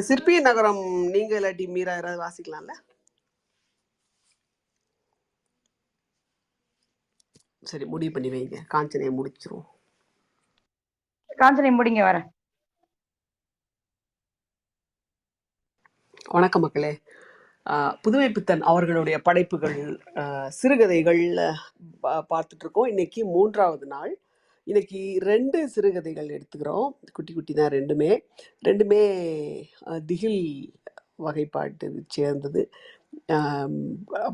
சிற்பி நகரம் நீங்க இல்லாட்டி மீரா யாராவது வாசிக்கலாம்ல? சரி, முடிவு பண்ணி வைங்க. காஞ்சனையை முடிச்சிருவோம். காஞ்சனை முடிங்க, வரேன். வணக்கம் மக்களே. புதுமை பித்தன் அவர்களுடைய படைப்புகள், சிறுகதைகள் பார்த்துட்டு இருக்கோம். இன்னைக்கு 3வது நாள். இன்னைக்கு 2 சிறுகதைகள் எடுத்துக்கிறோம். குட்டி குட்டி தான் ரெண்டுமே திகில் வகைப்பாட்டு சேர்ந்தது.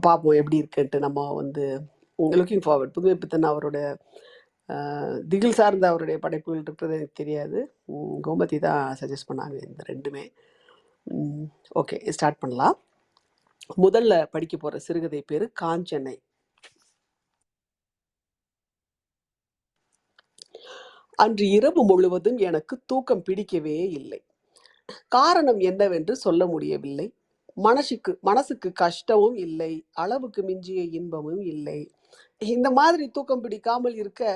பார்ப்போம் எப்படி இருக்குன்ட்டு. நம்ம வந்து லுக்கிங் ஃபார்வர்ட். புதுமை பித்தன் அவரோட திகில் சார்ந்த அவருடைய படைப்புகள் இருக்கிறது எனக்கு தெரியாது. கோமதி தான் சஜஸ்ட் பண்ணாங்க இந்த ரெண்டுமே. ஓகே, ஸ்டார்ட் பண்ணலாம். முதல்ல படிக்க போகிற சிறுகதை பேர் காஞ்சனை. அன்று இரவு முழுவதும் எனக்கு தூக்கம் பிடிக்கவே இல்லை. காரணம் என்னவென்று சொல்ல முடியவில்லை. மனசுக்கு கஷ்டமும் இல்லை, அளவுக்கு மிஞ்சிய இன்பமும் இல்லை. இந்த மாதிரி தூக்கம் பிடிக்காமல் இருக்க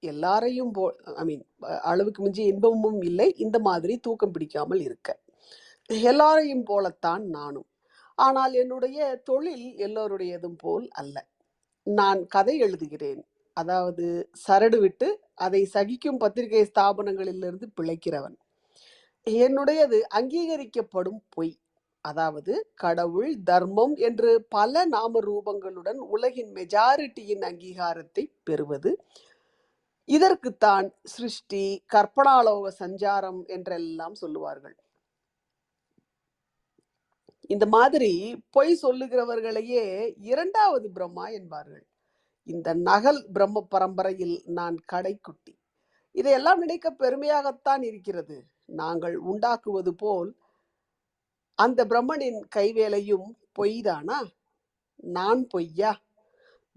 எல்லாரையும் அளவுக்கு மிஞ்சிய இன்பமும் இல்லை, இந்த மாதிரி தூக்கம் பிடிக்காமல் இருக்க எல்லாரையும் போலத்தான் நானும். ஆனால் என்னுடைய தொழில் எல்லோருடையதும் போல் அல்ல. நான் கதை எழுதுகிறேன், அதாவது சரடு விட்டு அதை சகிக்கும் பத்திரிகை ஸ்தாபனங்களிலிருந்து பிழைக்கிறவன். என்னுடையது அங்கீகரிக்கப்படும் பொய், அதாவது கடவுள், தர்மம் என்று பல நாம ரூபங்களுடன் உலகின் மெஜாரிட்டியின் அங்கீகாரத்தை பெறுவது. இதற்குத்தான் சிருஷ்டி, கற்பனாலோக சஞ்சாரம் என்றெல்லாம் சொல்லுவார்கள். இந்த மாதிரி பொய் சொல்லுகிறவர்களையே 2வது பிரம்மா என்பார்கள். இந்த நகல் பிரம்ம பரம்பரையில் நான் கடைக்குட்டி. இதையெல்லாம் நினைக்க பெருமையாகத்தான் இருக்கிறது. நாங்கள் உண்டாக்குவது போல் அந்த பிரம்மனின் கைவேலையும் பொய்தானா? நான் பொய்யா?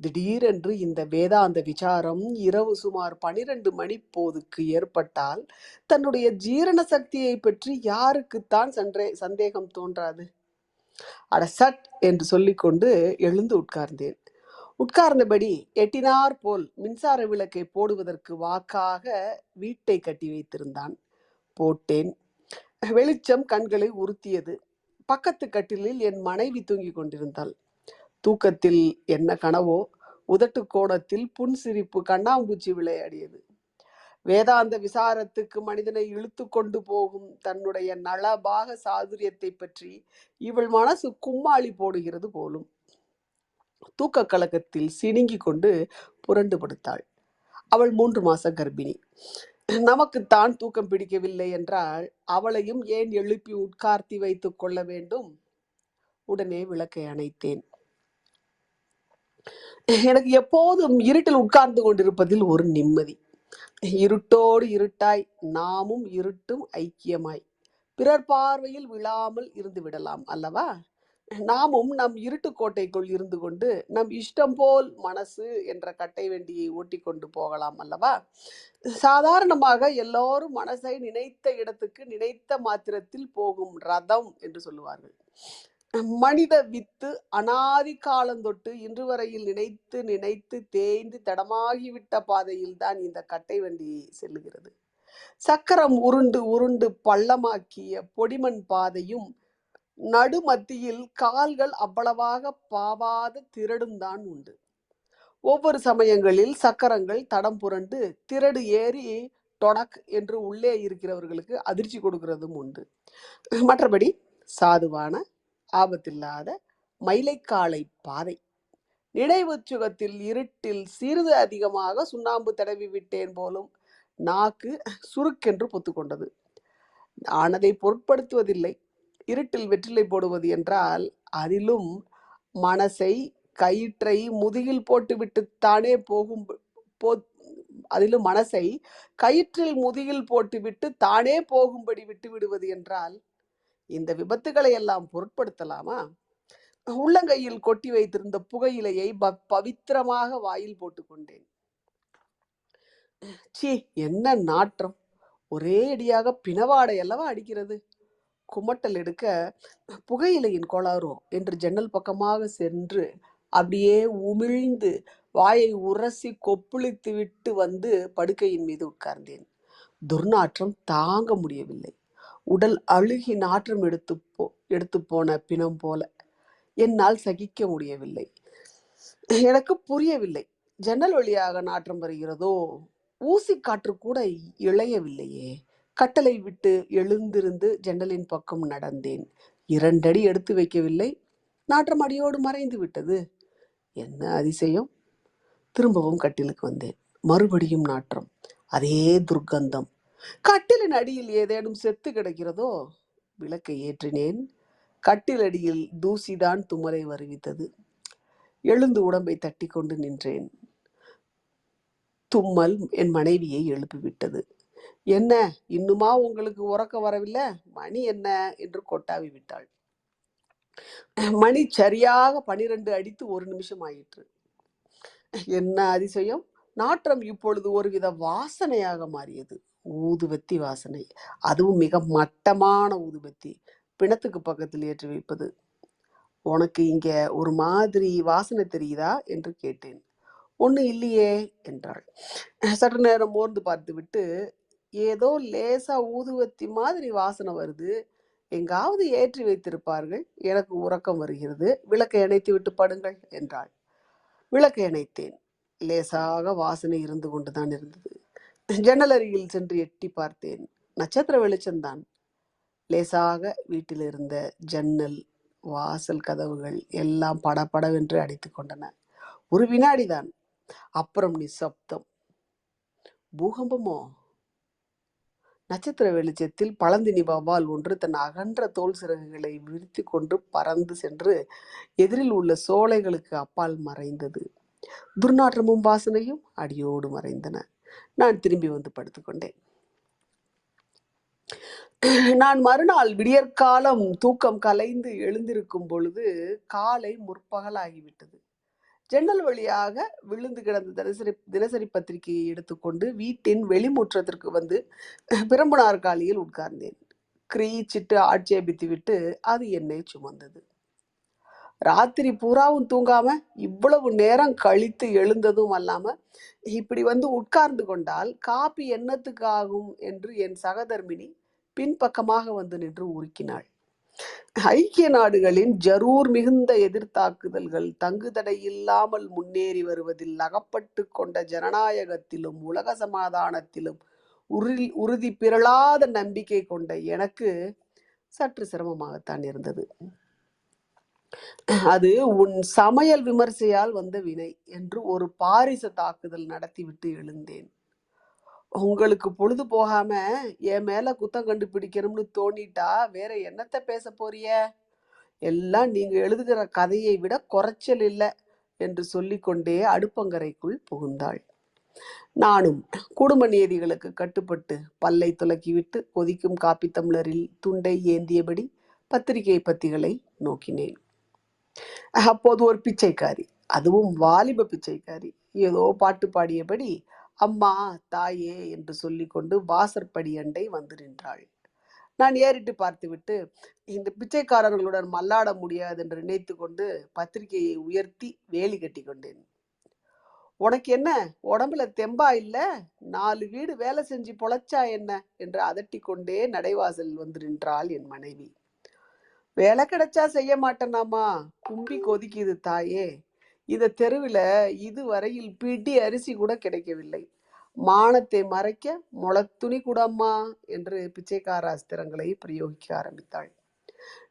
திடீரென்று இந்த வேதாந்த விசாரம் இரவு சுமார் 12 மணி போதுக்கு ஏற்பட்டால் தன்னுடைய ஜீரண சக்தியை பற்றி யாருக்குத்தான் சந்தேகம் தோன்றாது? அட சட் என்று சொல்லிக்கொண்டு எழுந்து உட்கார்ந்தேன். உட்கார்ந்தபடி எட்டினார் போல் மின்சார விளக்கை போடுவதற்கு வாக்காக வீட்டை கட்டி வைத்திருந்தான். போட்டேன். வெளிச்சம் கண்களை உறுத்தியது. பக்கத்து கட்டிலில் என் மனைவி தூங்கிக் கொண்டிருந்தாள். தூக்கத்தில் என்ன கனவோ, உதட்டு கோணத்தில் புன்சிரிப்பு கண்ணாம்பூச்சி விளையாடியது. வேதாந்த விசாரத்துக்கு மனிதனை இழுத்து கொண்டு போகும் தன்னுடைய நலபாக சாதுரியத்தை பற்றி இவள் மனசு கும்மாளி போடுகிறது போலும். தூக்க கலக்கத்தில் சினுங்கி கொண்டு புரண்டு படுத்தாள். அவள் 3 மாச கர்ப்பிணி. நமக்குத்தான் தூக்கம் பிடிக்கவில்லை என்றால் அவளையும் ஏன் எழுப்பி உட்கார்த்தி வைத்துக் கொள்ள வேண்டும்? உடனே விளக்கை அணைத்தேன். எனக்கு எப்போதும் இருட்டில் உட்கார்ந்து கொண்டிருப்பதில் ஒரு நிம்மதி. இருட்டோடு இருட்டாய் நாமும் இருட்டும் ஐக்கியமாய் பிறர் பார்வையில் விழாமல் இருந்து விடலாம் அல்லவா? நாமும் நம் இருட்டு கோட்டைக்குள் இருந்து கொண்டு நம் இஷ்டம் போல் மனசு என்ற கட்டை வண்டியை ஓட்டி கொண்டு போகலாம் அல்லவா? சாதாரணமாக எல்லோரும் மனசை நினைத்த இடத்துக்கு நினைத்த மாத்திரத்தில் போகும் ரதம் என்று சொல்லுவார்கள். மனித வித்து அனாதி காலந்தொட்டு இன்று வரையில் நினைத்து நினைத்து தேய்ந்து தடமாகிவிட்ட பாதையில் தான் இந்த கட்டை வண்டி செல்லுகிறது. சக்கரம் உருண்டு உருண்டு பள்ளமாக்கிய பொடிமண் பாதையும் நடுமத்தியில் கால்கள் அவ்வளவாக பாவாத திரடும் தான் உண்டு. ஒவ்வொரு சமயங்களில் சக்கரங்கள் தடம் புரண்டு திரடு ஏறி டொடக் என்று உள்ளே இருக்கிறவர்களுக்கு அதிர்ச்சி கொடுக்கிறதும் உண்டு. மற்றபடி சாதுவான ஆபத்தில்லாத மயிலைக்காலை பாதை. நினைவு சுகத்தில் இருட்டில் சிறிது அதிகமாக சுண்ணாம்பு தடவி விட்டேன் போலும் நாக்கு சுருக்கென்று பொத்துக்கொண்டது. நான் அதை பொருட்படுத்துவதில்லை. இருட்டில் வெற்றிலை போடுவது என்றால் அதிலும் மனசை கயிற்றை முதுகில் போட்டுவிட்டு தானே மனசை கயிற்றில் முதுகில் போட்டுவிட்டு தானே போகும்படி விட்டு விடுவது என்றால் இந்த விபத்துகளை எல்லாம் பொருட்படுத்தலாமா? உள்ளங்கையில் கொட்டி வைத்திருந்த புகையிலையை பவித்திரமாக வாயில் போட்டுக்கொண்டேன். சீ, என்ன நாற்றம்! ஒரே அடியாக பிணவாடை அல்லவா அடிக்கிறது. குமட்டல் எடுக்க புகையிலையின் கோளாறோ என்று ஜன்னல் பக்கமாக சென்று அப்படியே உமிழ்ந்து வாயை உரசி கொப்புளித்து விட்டு வந்து படுக்கையின் மீது உட்கார்ந்தேன். துர்நாற்றம் தாங்க முடியவில்லை. உடல் அழுகி நாற்றம் எடுத்து போன பிணம் போல. என்னால் சகிக்க முடியவில்லை. எனக்கு புரியவில்லை. ஜன்னல் வழியாக நாற்றம் வருகிறதோ? ஊசி காற்று கூட இழையவில்லையே. கட்டளை விட்டு எழுந்திருந்து ஜன்னலின் பக்கம் நடந்தேன். 2 அடி எடுத்து வைக்கவில்லை, நாற்றம் அடியோடு மறைந்து விட்டது. என்ன அதிசயம்! திரும்பவும் கட்டிலுக்கு வந்தேன். மறுபடியும் நாற்றம், அதே துர்க்கந்தம். கட்டிலின் அடியில் ஏதேனும் செத்து கிடக்கிறதோ? விளக்கை ஏற்றினேன். கட்டிலடியில் தூசிதான் தும்மலை வருவித்தது. எழுந்து உடம்பை தட்டி கொண்டு நின்றேன். தும்மல் என் மனைவியை எழுப்பிவிட்டது. என்ன, இன்னுமா உங்களுக்கு உறக்கம் வரவில்லை? மணி என்ன என்று கொட்டாவி விட்டாள். மணி சரியாக 12 அடித்து 1 நிமிஷம் ஆயிற்று. என்ன அதிசயம்! நாற்றம் இப்பொழுது ஒருவித வாசனையாக மாறியது. ஊதுவத்தி வாசனை. அதுவும் மிக மட்டமான ஊதுவத்தி, பிணத்துக்கு பக்கத்தில் ஏற்றி வைப்பது. உனக்கு இங்க ஒரு மாதிரி வாசனை தெரியுதா என்று கேட்டேன். ஒன்றும் இல்லையே என்றாள். சற்று நேரம் மோர்ந்து பார்த்து விட்டு, ஏதோ லேசா ஊதுவத்தி மாதிரி வாசனை வருது, எங்காவது ஏற்றி வைத்திருப்பார்கள், எனக்கு உறக்கம் வருகிறது, விளக்கை அணைத்து விட்டு படுங்கள் என்றாள். விளக்கை அணைத்தேன். லேசாக வாசனை இருந்து கொண்டுதான் இருந்தது. ஜன்னல் அருகில் சென்று எட்டி பார்த்தேன். நட்சத்திர வெளிச்சம்தான். லேசாக வீட்டில் இருந்த ஜன்னல், வாசல் கதவுகள் எல்லாம் படபடவென்று அடித்து கொண்டன. ஒரு வினாடிதான். அப்புறம் நிசப்தம். பூகம்பமோ? நட்சத்திர வெளிச்சத்தில் பழந்தினி வௌவால் ஒன்று தன் அகன்ற தோல் சிறகுகளை விரித்து கொண்டு பறந்து சென்று எதிரில் உள்ள சோலைகளுக்கு அப்பால் மறைந்தது. துர்நாற்றமும் வாசனையும் அடியோடு மறைந்தன. நான் திரும்பி வந்து படுத்துக்கொண்டேன். நான் மறுநாள் விடியற்காலம் தூக்கம் கலைந்து எழுந்திருக்கும் பொழுது காலை முற்பகலாகிவிட்டது. ஜன்னல் வழியாக விழுந்து கிடந்த தினசரி பத்திரிகையை எடுத்துக்கொண்டு வீட்டின் வெளிமுற்றத்திற்கு வந்து பிரம்பு நாற்காலியில் உட்கார்ந்தேன். கிரீச்சிட்டு ஆட்சேபித்து விட்டு அது என்னை சுமந்தது. ராத்திரி பூராவும் தூங்காம இவ்வளவு நேரம் கழித்து எழுந்ததும் அல்லாம இப்படி வந்து உட்கார்ந்து கொண்டால் காப்பி என்னத்துக்கு ஆகும் என்று என் சகதர்மினி பின்பக்கமாக வந்து நின்று உருக்கினாள். ஐக்கிய நாடுகளின் ஜரூர் மிகுந்த எதிர்த்தாக்குதல்கள் தங்குதடை இல்லாமல் முன்னேறி வருவதில் அகப்பட்டு கொண்ட ஜனநாயகத்திலும் உலக சமாதானத்திலும் உறுதி பிறளாத நம்பிக்கை கொண்ட எனக்கு சற்று சிரமமாகத்தான் இருந்தது. அது உன் சமையல் விமர்சையால் வந்த வினை என்று ஒரு பாரிச தாக்குதல் நடத்திவிட்டு எழுந்தேன். உங்களுக்கு பொழுது போகாம என் மேல குத்தம் கண்டுபிடிக்கணும்னு தோணிட்டா வேற என்னத்த பேச போறிய? எல்லாம் நீங்க எழுதுகிற கதையை விட குறைச்சல் இல்லை என்று சொல்லிக்கொண்டே அடுப்பங்கரைக்குள் புகுந்தாள். நானும் குடும்ப நியதிகளுக்கு கட்டுப்பட்டு பல்லை துலக்கிவிட்டு கொதிக்கும் காப்பி தம்ளரில் துண்டை ஏந்தியபடி பத்திரிகை பத்திகளை நோக்கினேன். அப்போது ஒரு பிச்சைக்காரி, அதுவும் வாலிப பிச்சைக்காரி, ஏதோ பாட்டு பாடியபடி அம்மா தாயே என்று சொல்லிக்கொண்டு வாசற்படி அண்டை வந்து நின்றாள். நான் ஏறிட்டு பார்த்துவிட்டு இந்த பிச்சைக்காரர்களுடன் மல்லாட முடியாது என்று நினைத்து கொண்டு பத்திரிகையை உயர்த்தி வேலி கட்டி கொண்டேன். உனக்கு என்ன உடம்புல தெம்பா இல்ல? 4 வீடு வேலை செஞ்சு பொழைச்சா என்ன என்று அதட்டி கொண்டே நடைவாசல் வந்து நின்றாள் என் மனைவி. வேலை கிடைச்சா செய்ய மாட்டேனாமா, கும்பி கொதிக்குது தாயே. இந்த தெருவில் இதுவரையில் பிடி அரிசி கூட கிடைக்கவில்லை. மானத்தை மறைக்க முளத்துணி கூடம்மா என்று பிச்சைக்கார அஸ்திரங்களை பிரயோகிக்க ஆரம்பித்தாள்.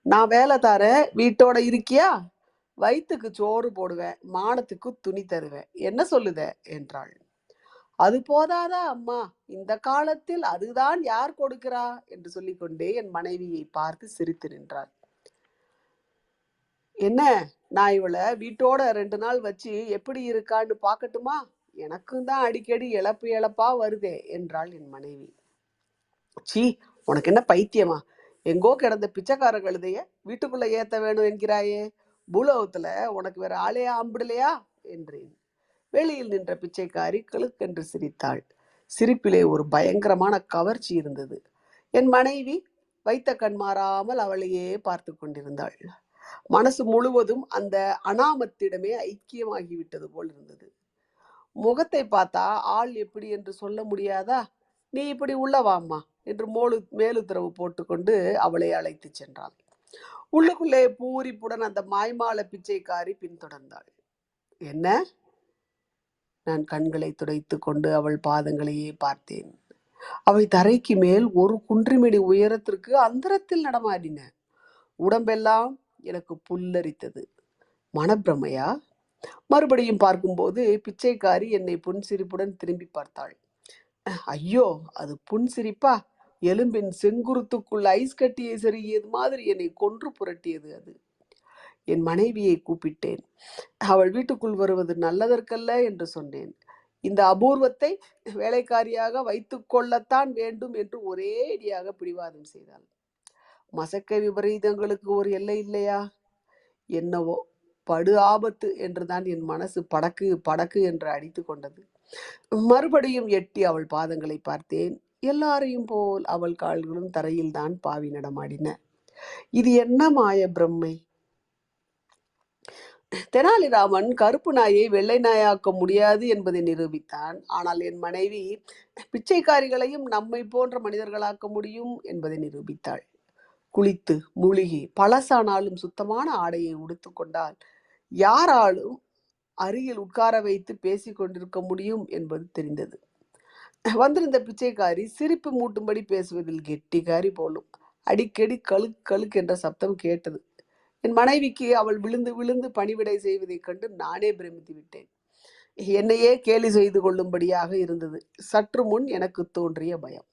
நான் வேலை தரேன், வீட்டோட இருக்கியா? வயிற்றுக்கு சோறு போடுவேன், மானத்துக்கு துணி தருவேன், என்ன சொல்லுத என்றாள். அது போதாதா அம்மா, இந்த காலத்தில் அதுதான் யார் கொடுக்கிறா என்று சொல்லிக்கொண்டே என் மனைவியை பார்த்து சிரித்து நின்றாள். என்ன, நான் இவளை வீட்டோட 2 நாள் வச்சு எப்படி இருக்கான்னு பார்க்கட்டுமா? எனக்கும் தான் அடிக்கடி இழப்பா வருதே என்றாள் என் மனைவி. சீ, உனக்கு என்ன பைத்தியமா? எங்கோ கிடந்த பிச்சைக்கார கழுதைய வீட்டுக்குள்ள ஏத்த வேணும் என்கிறாயே, பூலோகத்துல உனக்கு வேற ஆளையா அம்பிடலையா என்றேன். வெளியில் நின்ற பிச்சைக்காரி கிளுக்கென்று சிரித்தாள். சிரிப்பிலே ஒரு பயங்கரமான கவர்ச்சி இருந்தது. என் மனைவி வைத்த கண் மாறாமல் அவளையே பார்த்து கொண்டிருந்தாள். மனசு முழுவதும் அந்த அனாமத்திடமே ஐக்கியமாகிவிட்டது போல் இருந்தது. முகத்தை பார்த்தா ஆள் எப்படி என்று சொல்ல முடியாதா? நீ இப்படி உள்ள வாம்மா என்று மேலுத்தரவு போட்டுக்கொண்டு அவளை அழைத்து சென்றாள். உள்ளுக்குள்ளே பூரிப்புடன் அந்த மாய்மால பிச்சைக்காரி பின்தொடர்ந்தாள். என்ன? நான் கண்களை துடைத்து கொண்டு அவள் பாதங்களையே பார்த்தேன். அவை தரைக்கு மேல் ஒரு குன்றிமிடி உயரத்திற்கு அந்தரத்தில் நடமாடின. உடம்பெல்லாம் எனக்கு புல்லரித்தது. மனப்பிரமையா? மறுபடியும் பார்க்கும்போது பிச்சைக்காரி என்னை புன்சிரிப்புடன் திரும்பி பார்த்தாள். ஐயோ, அது புன்சிரிப்பா? எலும்பின் செங்குருத்துக்குள் ஐஸ் கட்டியை செருகியது மாதிரி என்னை கொன்று புரட்டியது அது. என் மனைவியை கூப்பிட்டேன். அவள் வீட்டுக்குள் வருவது நல்லதற்கல்ல என்று சொன்னேன். இந்த அபூர்வத்தை வேலைக்காரியாக வைத்துக் கொள்ளத்தான் வேண்டும் என்று ஒரே அடியாக பிடிவாதம் செய்தாள். மசக்க விபரீதங்களுக்கு ஒரு எல்லை இல்லையா? என்னவோ, படு ஆபத்து என்றுதான் என் மனசு படக்கு படக்கு என்று அடித்து கொண்டது. மறுபடியும் எட்டி அவள் பாதங்களை பார்த்தேன். எல்லாரையும் போல் அவள் கால்களும் தரையில் தான் பாவி நடமாடின. இது என்ன மாய பிரம்மை? தெனாலிராமன் கருப்பு நாயை வெள்ளை நாயாக்க முடியாது என்பதை நிரூபித்தான். ஆனால் என் மனைவி பிச்சைக்காரிகளையும் நம்மை போன்ற மனிதர்களாக்க முடியும் என்பதை நிரூபித்தாள். குளித்து மூழ்கி பழசானாலும் சுத்தமான ஆடையை உடுத்து கொண்டால் யாராலும் அருகில் உட்கார வைத்து பேசிக் கொண்டிருக்க முடியும் என்பது தெரிந்தது. வந்திருந்த பிச்சைக்காரி சிரிப்பு மூட்டும்படி பேசுவதில் கெட்டிக்காரி போலும். அடிக்கடி கழுக் கழுக் என்ற சப்தம் கேட்டது. என் மனைவிக்கு அவள் விழுந்து விழுந்து பணிவிடை செய்வதைக் கண்டு நானே பிரமித்து விட்டேன். என்னையே கேலி செய்து கொள்ளும்படியாக இருந்தது. சற்று முன் எனக்கு தோன்றிய பயம்.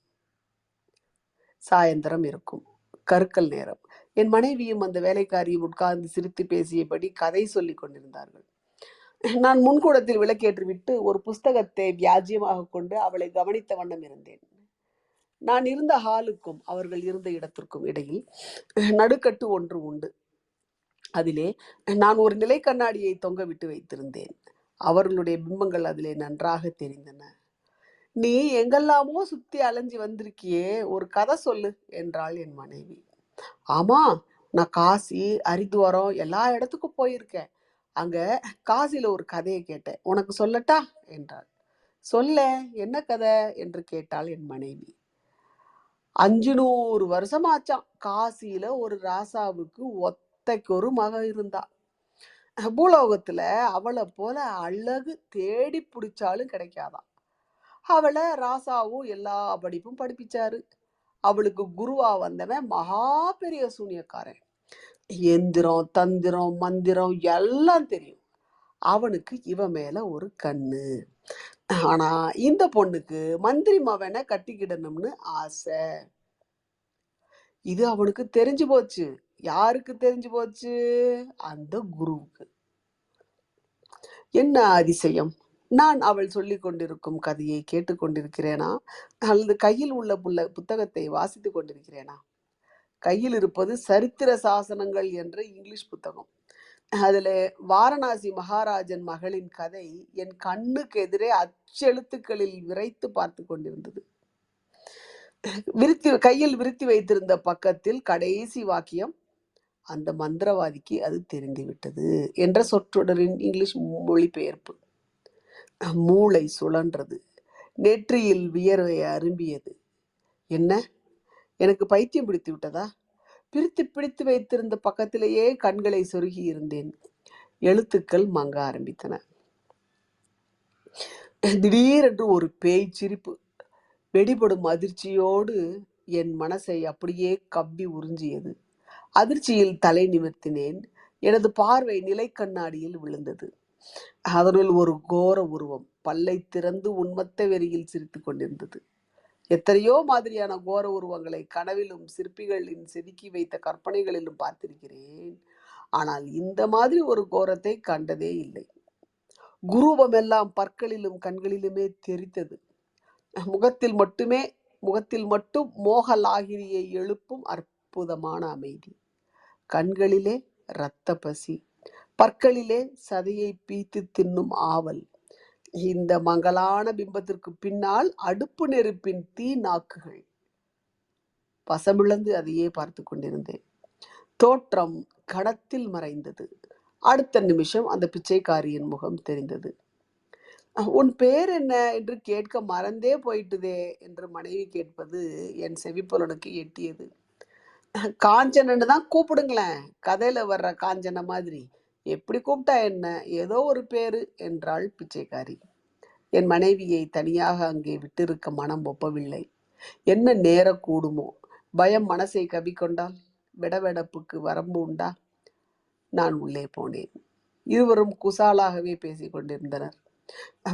சாயந்தரம் இருக்கும். கற்கள் நேரம். என் மனைவியும் அந்த வேலைக்காரியும் உட்கார்ந்து சிரித்து பேசியபடி கதை சொல்லிக் கொண்டிருந்தார்கள். நான் முன்கூடத்தில் விளக்கேற்றிவிட்டு ஒரு புஸ்தகத்தை வியாஜ்யமாக கொண்டு அவளை கவனித்த வண்ணம் இருந்தேன். நான் இருந்த ஹாலுக்கும் அவர்கள் இருந்த இடத்திற்கும் இடையில் நடுக்கட்டு ஒன்று உண்டு. அதிலே நான் ஒரு நிலை கண்ணாடியை தொங்க விட்டு வைத்திருந்தேன். அவர்களுடைய பிம்பங்கள் அதிலே நன்றாக தெரிந்தன. நீ எங்கெல்லாமோ சுத்தி அலைஞ்சி வந்திருக்கியே, ஒரு கதை சொல்லு என்றாள் என் மனைவி. ஆமா, நான் காசி, ஹரித்வாரம் எல்லா இடத்துக்கும் போயிருக்கேன். அங்க காசில ஒரு கதையை கேட்டேன், உனக்கு சொல்லட்டா என்றாள். சொல்ல, என்ன கதை என்று கேட்டாள் என் மனைவி. 500 வருஷம் ஆச்சாம். காசியில ஒரு ராசாவுக்கு ஒத்தைக்கு ஒரு மக இருந்தா. பூலோகத்துல அவளை போல அழகு தேடி பிடிச்சாலும் கிடைக்காதான். அவளை ராசாவும் எல்லா படிப்பும் படிப்பிச்சாரு. அவளுக்கு குருவா வந்தவன் மகா பெரிய சூனியக்காரன். எந்திரம், தந்திரம், மந்திரம் எல்லாம் தெரியும். அவனுக்கு இவ மேல ஒரு கண்ணு. ஆனா இந்த பொண்ணுக்கு மந்திரி மவனை கட்டிக்கிடணும்னு ஆசை. இது அவனுக்கு தெரிஞ்சு போச்சு. யாருக்கு தெரிஞ்சு போச்சு? அந்த குருவுக்கு. என்ன அதிசயம்! நான் அவள் சொல்லிக் கொண்டிருக்கும் கதையை கேட்டுக்கொண்டிருக்கிறேனா, அல்லது கையில் உள்ள புத்தகத்தை வாசித்துக் கொண்டிருக்கிறேனா? கையில் இருப்பது சரித்திர சாசனங்கள் என்ற இங்கிலீஷ் புத்தகம். அதுல வாரணாசி மகாராஜன் மகளின் கதை என் கண்ணுக்கு எதிரே அச்செழுத்துக்களில் விரைத்து பார்த்து கொண்டிருந்தது. கையில் விரித்து வைத்திருந்த பக்கத்தில் கடைசி வாக்கியம், அந்த மந்திரவாதிக்கு அது தெரிந்துவிட்டது என்ற சொற்றொடரின் இங்கிலீஷ் மொழிபெயர்ப்பு. மூளை சுழன்றது. நெற்றியில் வியர்வை அரும்பியது. என்ன, எனக்கு பைத்தியம் பிடித்து விட்டதா? பிடித்து வைத்திருந்த பக்கத்திலேயே கண்களை சொருகி இருந்தேன். எழுத்துக்கள் மங்க ஆரம்பித்தன. திடீரென்று ஒரு பேய் சிரிப்பு வெடிபடும் அதிர்ச்சியோடு என் மனசை அப்படியே கவ்வி உறிஞ்சியது. அதிர்ச்சியில் தலை நிமிர்த்தினேன். எனது பார்வை நிலை கண்ணாடியில் விழுந்தது. அதனுள் ஒரு கோர உருவம் பல்லை திறந்து உன்மத்த வெறியில் சிரித்து கொண்டிருந்தது. எத்தனையோ மாதிரியான கோர உருவங்களை கனவிலும் சிற்பிகளின் செதுக்கி வைத்த கற்பனைகளிலும் பார்த்திருக்கிறேன். ஆனால் இந்த மாதிரி ஒரு கோரத்தை கண்டதே இல்லை. குரூபமெல்லாம் பற்களிலும் கண்களிலுமே தெரித்தது. முகத்தில் மட்டும் மோகலாகிரியை எழுப்பும் அற்புதமான அமைதி. கண்களிலே இரத்த பசி, பற்களிலே சதையை பீத்து தின்னும் ஆவல். இந்த மங்கலான பிம்பத்திற்கு பின்னால் அடுப்பு நெருப்பின் தீ நாக்குகள். பசமிழந்து அதையே பார்த்து கொண்டிருந்தேன். தோற்றம் கணத்தில் மறைந்தது. அடுத்த நிமிஷம் அந்த பிச்சைக்காரியின் முகம் தெரிந்தது. உன் பேர் என்ன என்று கேட்க மறந்தே போயிட்டுதே என்று மனைவி கேட்பது என் செவிப்புலனுக்கு எட்டியது. காஞ்சனன்னு தான் கூப்பிடுங்களேன், கதையில வர்ற காஞ்சன மாதிரி. எப்படி கூப்பிட்டா என்ன, ஏதோ ஒரு பேரு என்றாள் பிச்சைக்காரி. என் மனைவியை தனியாக அங்கே விட்டிருக்க மனம் ஒப்பவில்லை. என்ன நேர கூடுமோ, பயம் மனசை கவிக்கொண்டால் வெடவெடப்புக்கு வரம்பு உண்டா? நான் உள்ளே போனேன். இருவரும் குசாலாகவே பேசிக் கொண்டிருந்தனர்.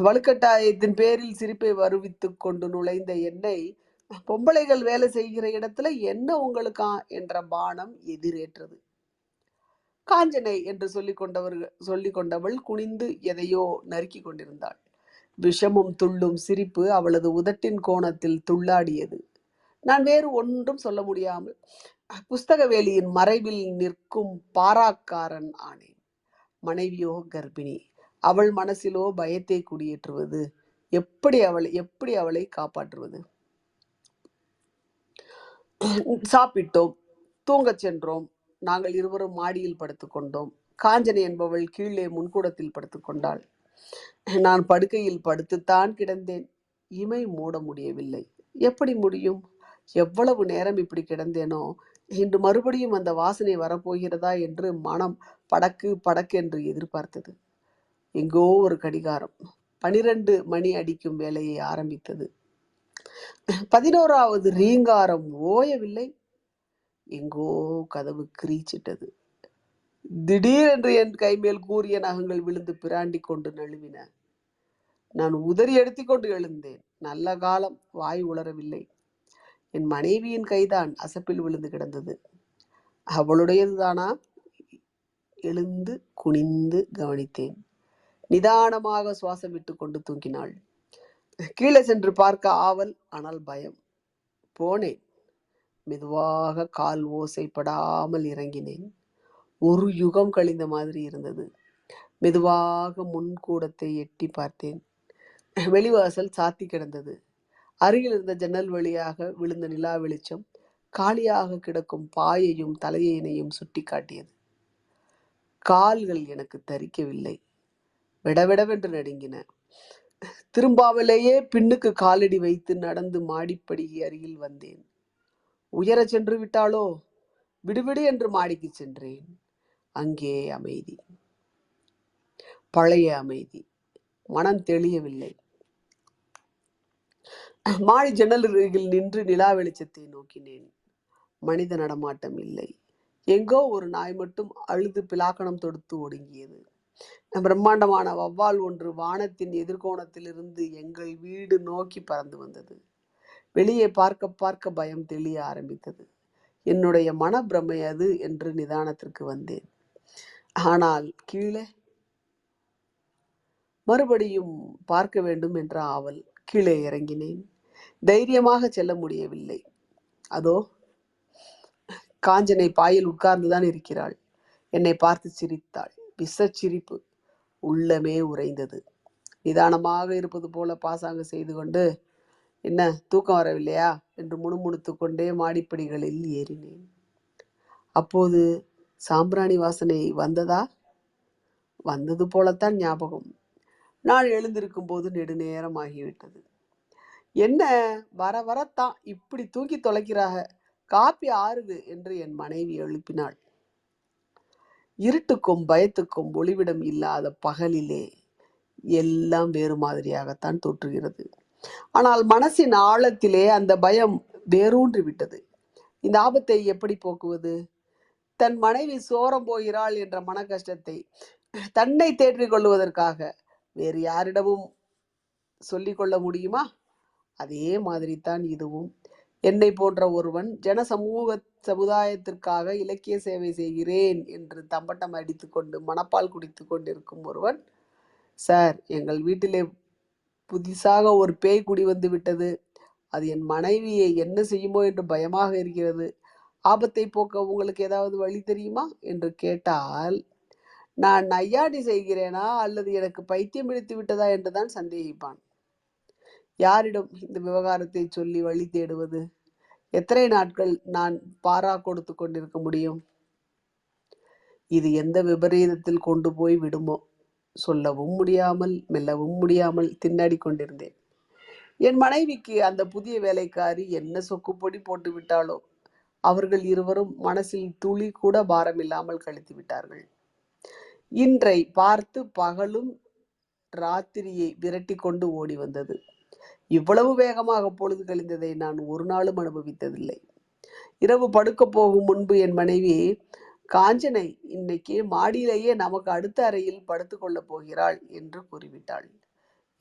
வலுக்கட்டாயத்தின் பேரில் சிரிப்பை வருவித்துக் கொண்டு நுழைந்த என்னை, பொம்பளைகள் வேலை செய்கிற இடத்துல என்ன உங்களுக்கா என்ற பானம் எதிரேற்றது. காஞ்சனை என்று சொல்லிக் கொண்டவள் குனிந்து எதையோ நறுக்கி கொண்டிருந்தாள். விஷமும் துள்ளும் சிரிப்பு அவளது உதட்டின் கோணத்தில் துள்ளாடியது. நான் வேறு ஒன்றும் சொல்ல முடியாமல் புஸ்தக வேலியின் மறைவில் நிற்கும் பாராக்காரன் ஆனேன். மனைவியோ கர்ப்பிணி. அவள் மனசிலோ பயத்தை குடியேற்றுவது. எப்படி அவளை காப்பாற்றுவது? சாப்பிட்டோம், தூங்கச் சென்றோம். நாங்கள் இருவரும் மாடியில் படுத்துக்கொண்டோம். காஞ்சனை என்பவள் கீழே முன்கூடத்தில் படுத்துக்கொண்டாள். நான் படுக்கையில் படுத்துத்தான் கிடந்தேன். இமை மூட முடியவில்லை. எப்படி முடியும்? எவ்வளவு நேரம் இப்படி கிடந்தேனோ, இன்று மறுபடியும் அந்த வாசனை வரப்போகிறதா என்று மனம் படக்கு படக்கென்று எதிர்பார்த்தது. எங்கோ ஒரு கடிகாரம் 12 மணி அடிக்கும் வேலையை ஆரம்பித்தது. 11வது ரீங்காரம் ஓயவில்லை. எங்கோ கதவு கிரீச்சிட்டது. திடீரென்று என் கைமேல் கூரிய நகங்கள் விழுந்து பிராண்டி கொண்டு நழுவின. நான் உதறி எடுத்துக்கொண்டு எழுந்தேன். நல்ல காலம், வாய் உளரவில்லை. என் மனைவியின் கைதான் அசப்பில் விழுந்து கிடந்தது. அவளுடையதுதானா? எழுந்து குனிந்து கவனித்தேன். நிதானமாக சுவாசம் விட்டு கொண்டு தூங்கினாள். கீழே சென்று பார்க்க ஆவல், ஆனால் பயம். போனேன். மெதுவாக கால் ஓசைப்படாமல் இறங்கினேன். ஒரு யுகம் கழிந்த மாதிரி இருந்தது. மெதுவாக முன்கூடத்தை எட்டி பார்த்தேன். வெளிவாசல் சாத்தி கிடந்தது. அருகில் இருந்த ஜன்னல் வழியாக விழுந்த நிலா வெளிச்சம் காலியாக கிடக்கும் பாயையும் தலையையும் சுட்டி காட்டியது. கால்கள் எனக்கு தரிக்கவில்லை. விடவிடவென்று நடுங்கின. திரும்பாமலேயே பின்னுக்கு காலடி வைத்து நடந்து மாடிப்படி அருகில் வந்தேன். உயர சென்று விட்டாளோ? விடுவிடு என்று மாடிக்கு சென்றேன். அங்கே அமைதி, பழைய அமைதி. மனம் தெளியவில்லை. மாடி ஜன்னல் அருகில் நின்று நிலா வெளிச்சத்தை நோக்கினேன். மனித நடமாட்டம் இல்லை. எங்கோ ஒரு நாய் மட்டும் அழுது பிலாக்கணம் தொடுத்து ஒடுங்கியது. பிரம்மாண்டமான வௌவால் ஒன்று வானத்தின் எதிர்கோணத்திலிருந்து எங்கள் வீடு நோக்கி பறந்து வந்தது. வெளியே பார்க்க பார்க்க பயம் தெளிய ஆரம்பித்தது. என்னுடைய மனப்பிரமை அது என்று நிதானத்திற்கு வந்தேன். ஆனால் கீழே மறுபடியும் பார்க்க வேண்டும் என்ற ஆவல். கீழே இறங்கினேன். தைரியமாக செல்ல முடியவில்லை. அதோ காஞ்சனை பாயில் உட்கார்ந்துதான் இருக்கிறாள். என்னை பார்த்து சிரித்தாள். விஷச்சிரிப்பு. உள்ளமே உறைந்தது. நிதானமாக இருப்பது போல பாசாங்கு செய்து கொண்டு, என்ன தூக்கம் வரவில்லையா என்று முணுமுணுத்து கொண்டே மாடிப்படிகளில் ஏறினேன். அப்போது சாம்பிராணி வாசனை வந்ததா? வந்தது போலத்தான் ஞாபகம். நான் எழுந்திருக்கும் போது நெடுநேரம் ஆகிவிட்டது. என்ன வர வரத்தான் இப்படி தூக்கி தொலைக்கிறாக, காப்பி ஆறுது என்று என் மனைவி எழுப்பினாள். இருட்டுக்கும் பயத்துக்கும் ஒளிவிடம் இல்லாத பகலிலே எல்லாம் வேறு மாதிரியாகத்தான் தோற்றுகிறது. ஆனால் மனசின் ஆழத்திலே அந்த பயம் வேரூன்றி விட்டது. இந்த ஆபத்தை எப்படி போக்குவது? தன் மனைவி சோரம் போகிறாள் என்ற மன கஷ்டத்தை தன்னை தேற்றிக் கொள்வதற்காக வேறு யாரிடமும் சொல்லிக் கொள்ள முடியுமா? அதே மாதிரிதான் இதுவும். என்னை போன்ற ஒருவன் சமுதாயத்திற்காக இலக்கிய சேவை செய்கிறேன் என்று தம்பட்டம் அடித்துக்கொண்டு மணப்பால் குடித்து கொண்டிருக்கும் ஒருவன், சார், எங்கள் வீட்டிலே புதிசாக ஒரு பேய் குடி வந்து விட்டது. அது என் மனைவியை என்ன செய்யுமோ என்று பயமாக இருக்கிறது. ஆபத்தை போக்க உங்களுக்கு ஏதாவது வழி தெரியுமா என்று கேட்டால், நான் நையாண்டி செய்கிறேனா அல்லது எனக்கு பைத்தியம் பிடித்து விட்டதா என்றுதான் சந்தேகிப்பான். யாரிடம் இந்த விவகாரத்தை சொல்லி வழி தேடுவது? எத்தனை நாட்கள் நான் பாரா கொடுத்து கொண்டிருக்க முடியும்? இது எந்த விபரீதத்தில் கொண்டு போய் விடுமோ? சொல்லவும் முடியாமல் மெல்லவும் முடியாமல் திண்டாடி கொண்டிருந்தேன். என் மனைவிக்கு அந்த புதிய வேலைக்காரி என்ன சொக்குப்பொடி போட்டு விட்டாளோ! அவர்கள் இருவரும் மனசில் துளி கூட பாரமில்லாமல் கழித்து விட்டார்கள். இன்றை பார்த்து பகலும் ராத்திரியை விரட்டி கொண்டு ஓடி வந்தது. இவ்வளவு வேகமாக பொழுது கழிந்ததை நான் ஒரு நாளும் அனுபவித்ததில்லை. இரவு படுக்கப் போகும் முன்பு என் மனைவி, காஞ்சனை இன்னைக்கு மாடியிலேயே நமக்கு அடுத்த அறையில் படுத்துக் கொள்ளப் போகிறாள் என்று கூறிவிட்டாள்.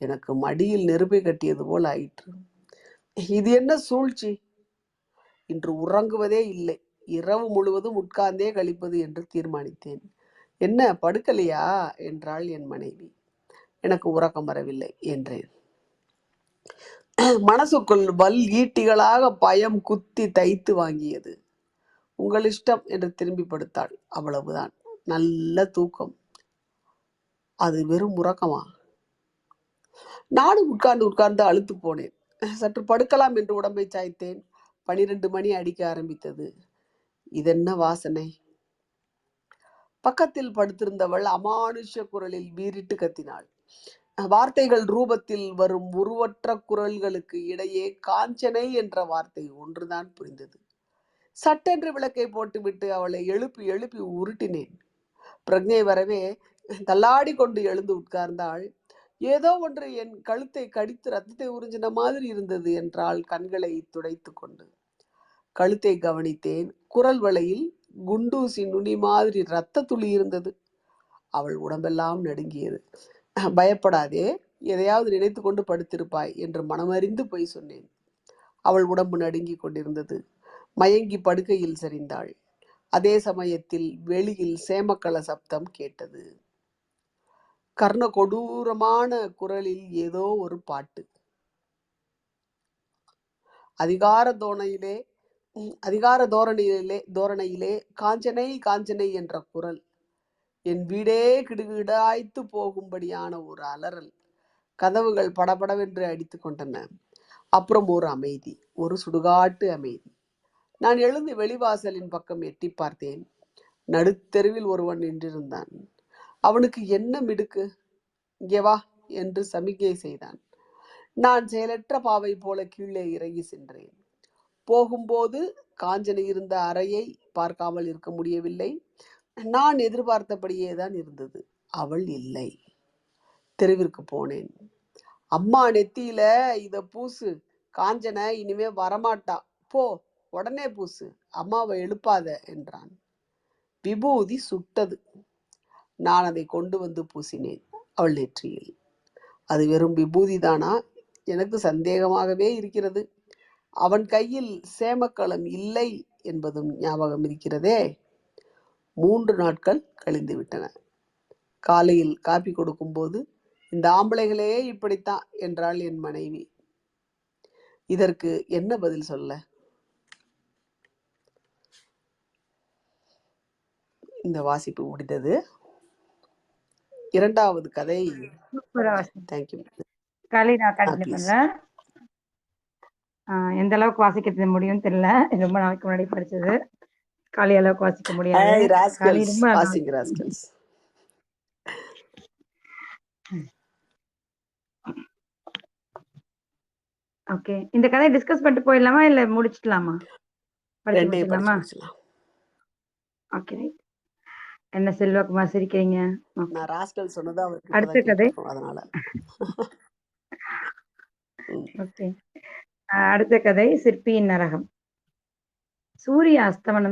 எனக்கு மடியில் நெருப்பை கட்டியது போல் ஆயிற்று. இது என்ன சூழ்ச்சி? இன்று உறங்குவதே இல்லை. இரவு முழுவதும் உட்கார்ந்தே கழிப்பது என்று தீர்மானித்தேன். என்ன படுக்கலையா என்றாள் என் மனைவி. எனக்கு உறக்கம் வரவில்லை என்றேன். மனசுக்குள் வல் ஈட்டிகளாக பயம் குத்தி தைத்து வாங்கியது. உங்கள் இஷ்டம் என்று திரும்பி படுத்தாள். அவ்வளவுதான். நல்ல தூக்கம். அது வெறும் உறக்கமா? நானும் உட்கார்ந்து உட்கார்ந்து அழுத்து போனேன். சற்று படுக்கலாம் என்று உடம்பை சாய்த்தேன். 12 மணி அடிக்க ஆரம்பித்தது. இதென்ன வாசனை? பக்கத்தில் படுத்திருந்தவள் அமானுஷ குரலில் வீறிட்டு கத்தினாள். வார்த்தைகள் ரூபத்தில் வரும் உருவற்ற குரல்களுக்கு இடையே காஞ்சனை என்ற வார்த்தை ஒன்றுதான் புரிந்தது. சட்டென்று விளக்கை போட்டுவிட்டு அவளை எழுப்பி எழுப்பி உருட்டினேன். பிரக்ஞை வரவே தள்ளாடி கொண்டு எழுந்து உட்கார்ந்தாள். ஏதோ ஒன்று என் கழுத்தை கடித்து ரத்தத்தை உறிஞ்சின மாதிரி இருந்தது என்றால் கண்களை துடைத்து கொண்டு. கழுத்தை கவனித்தேன். குரல் வளையில் குண்டூசி நுனி மாதிரி இரத்த துளி இருந்தது. அவள் உடம்பெல்லாம் நடுங்கியது. பயப்படாதே, எதையாவது நினைத்து கொண்டு படுத்திருப்பாய் என்று மனமறிந்து போய் சொன்னேன். அவள் உடம்பு நடுங்கி கொண்டிருந்தது. மயங்கி படுக்கையில் சரிந்தாள். அதே சமயத்தில் வெளியில் சேமக்கள சப்தம் கேட்டது. கர்ண கொடூரமான குரலில் ஏதோ ஒரு பாட்டு. அதிகார தோரணையிலே காஞ்சனை காஞ்சனை என்ற குரல். என் வீடே கிடுகிடாய்த்து போகும்படியான ஒரு அலறல். கதவுகள் படபடவென்று அடித்து கொண்டன. அப்புறம் ஒரு அமைதி, ஒரு சுடுகாட்டு அமைதி. நான் எழுந்து வெளிவாசலின் பக்கம் எட்டி பார்த்தேன். நடுத்தெருவில் ஒருவன் நின்றிருந்தான். அவனுக்கு என்ன மிடுக்கு? இங்கே வா என்று சமிகை செய்தான். நான் செயலற்ற பாவை போல கீழே இறங்கி சென்றேன். போகும்போது காஞ்சனை இருந்த அறையை பார்க்காமல் இருக்க முடியவில்லை. நான் எதிர்பார்த்தபடியே தான் இருந்தது. அவள் இல்லை. தெருவிற்கு போனேன். அம்மா நெத்தியில இத பூசு, காஞ்சனை இனிமே வரமாட்டா, போ உடனே பூசு, அம்மாவை எழுப்பாத என்றான். விபூதி சுட்டது. நான் அதை கொண்டு வந்து பூசினேன் அவள் நெற்றியில். அது வெறும் விபூதிதானா? எனக்கு சந்தேகமாகவே இருக்கிறது. அவன் கையில் சேமக்களம் இல்லை என்பதும் ஞாபகம் இருக்கிறதே. 3 நாட்கள் கழிந்து விட்டன. காலையில் காப்பி கொடுக்கும்போது, இந்த ஆம்பளைகளே இப்படித்தான் என்றாள் என் மனைவி. இதற்கு என்ன பதில் சொல்ல? இந்த வாசிப்பு முடிந்தது. 2வது கதை. தேங்க்யூ. காலை நான் கண்டினியூ பண்றேன். எந்த அளவுக்கு வாசிக்கிறது முடியும்னு தெரியல. ரொம்ப நாளைக்கு முன்னாடி படிச்சது. காலை அளவுக்கு வாசிக்க முடியாது. ஓகே, இந்த கதையை டிஸ்கஸ் பண்ணிட்டு போயிடலாமா இல்ல முடிச்சிடலாமா? படிச்சிடலாமா? ஓகே, என்ன செல்வகுமார் சிரிக்கிறீங்க? நான் ராஸ்கல் சொன்னது அவருக்கு அடுத்த கதை. அதனால. ஓகே, அடுத்த கதை சிற்பியின் நரகம். சூரிய அஸ்தமன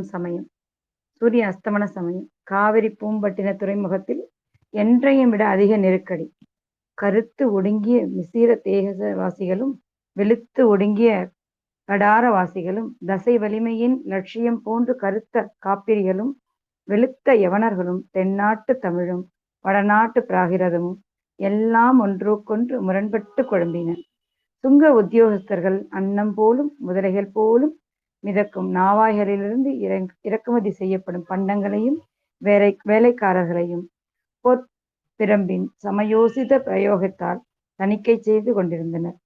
சமயம் காவிரி பூம்பட்டின துறைமுகத்தில் என்றையும் விட அதிக நெருக்கடி. கருத்து ஒடுங்கிய மிசிர தேகவாசிகளும் வெளுத்து ஒடுங்கிய கடாரவாசிகளும் தசை வலிமையின் லட்சியம் போன்று கருத்த காப்பிரிகளும் வெளுத்த யவனர்களும் தென்னாட்டு தமிழும் வடநாட்டு பிராகிருதமும் எல்லாம் ஒன்றுக்கொன்று முரண்பட்டு குழம்பின. சுங்க உத்தியோகஸ்தர்கள் அன்னம் போலும் முதலைகள் போலும் மிதக்கும் நாவாய்களிலிருந்து இறக்குமதி செய்யப்படும் பண்டங்களையும் வேலைக்காரர்களையும் பொற்பிரம்பின் சமயோசித பிரயோகத்தால் தணிக்கை செய்து கொண்டிருந்தனர்.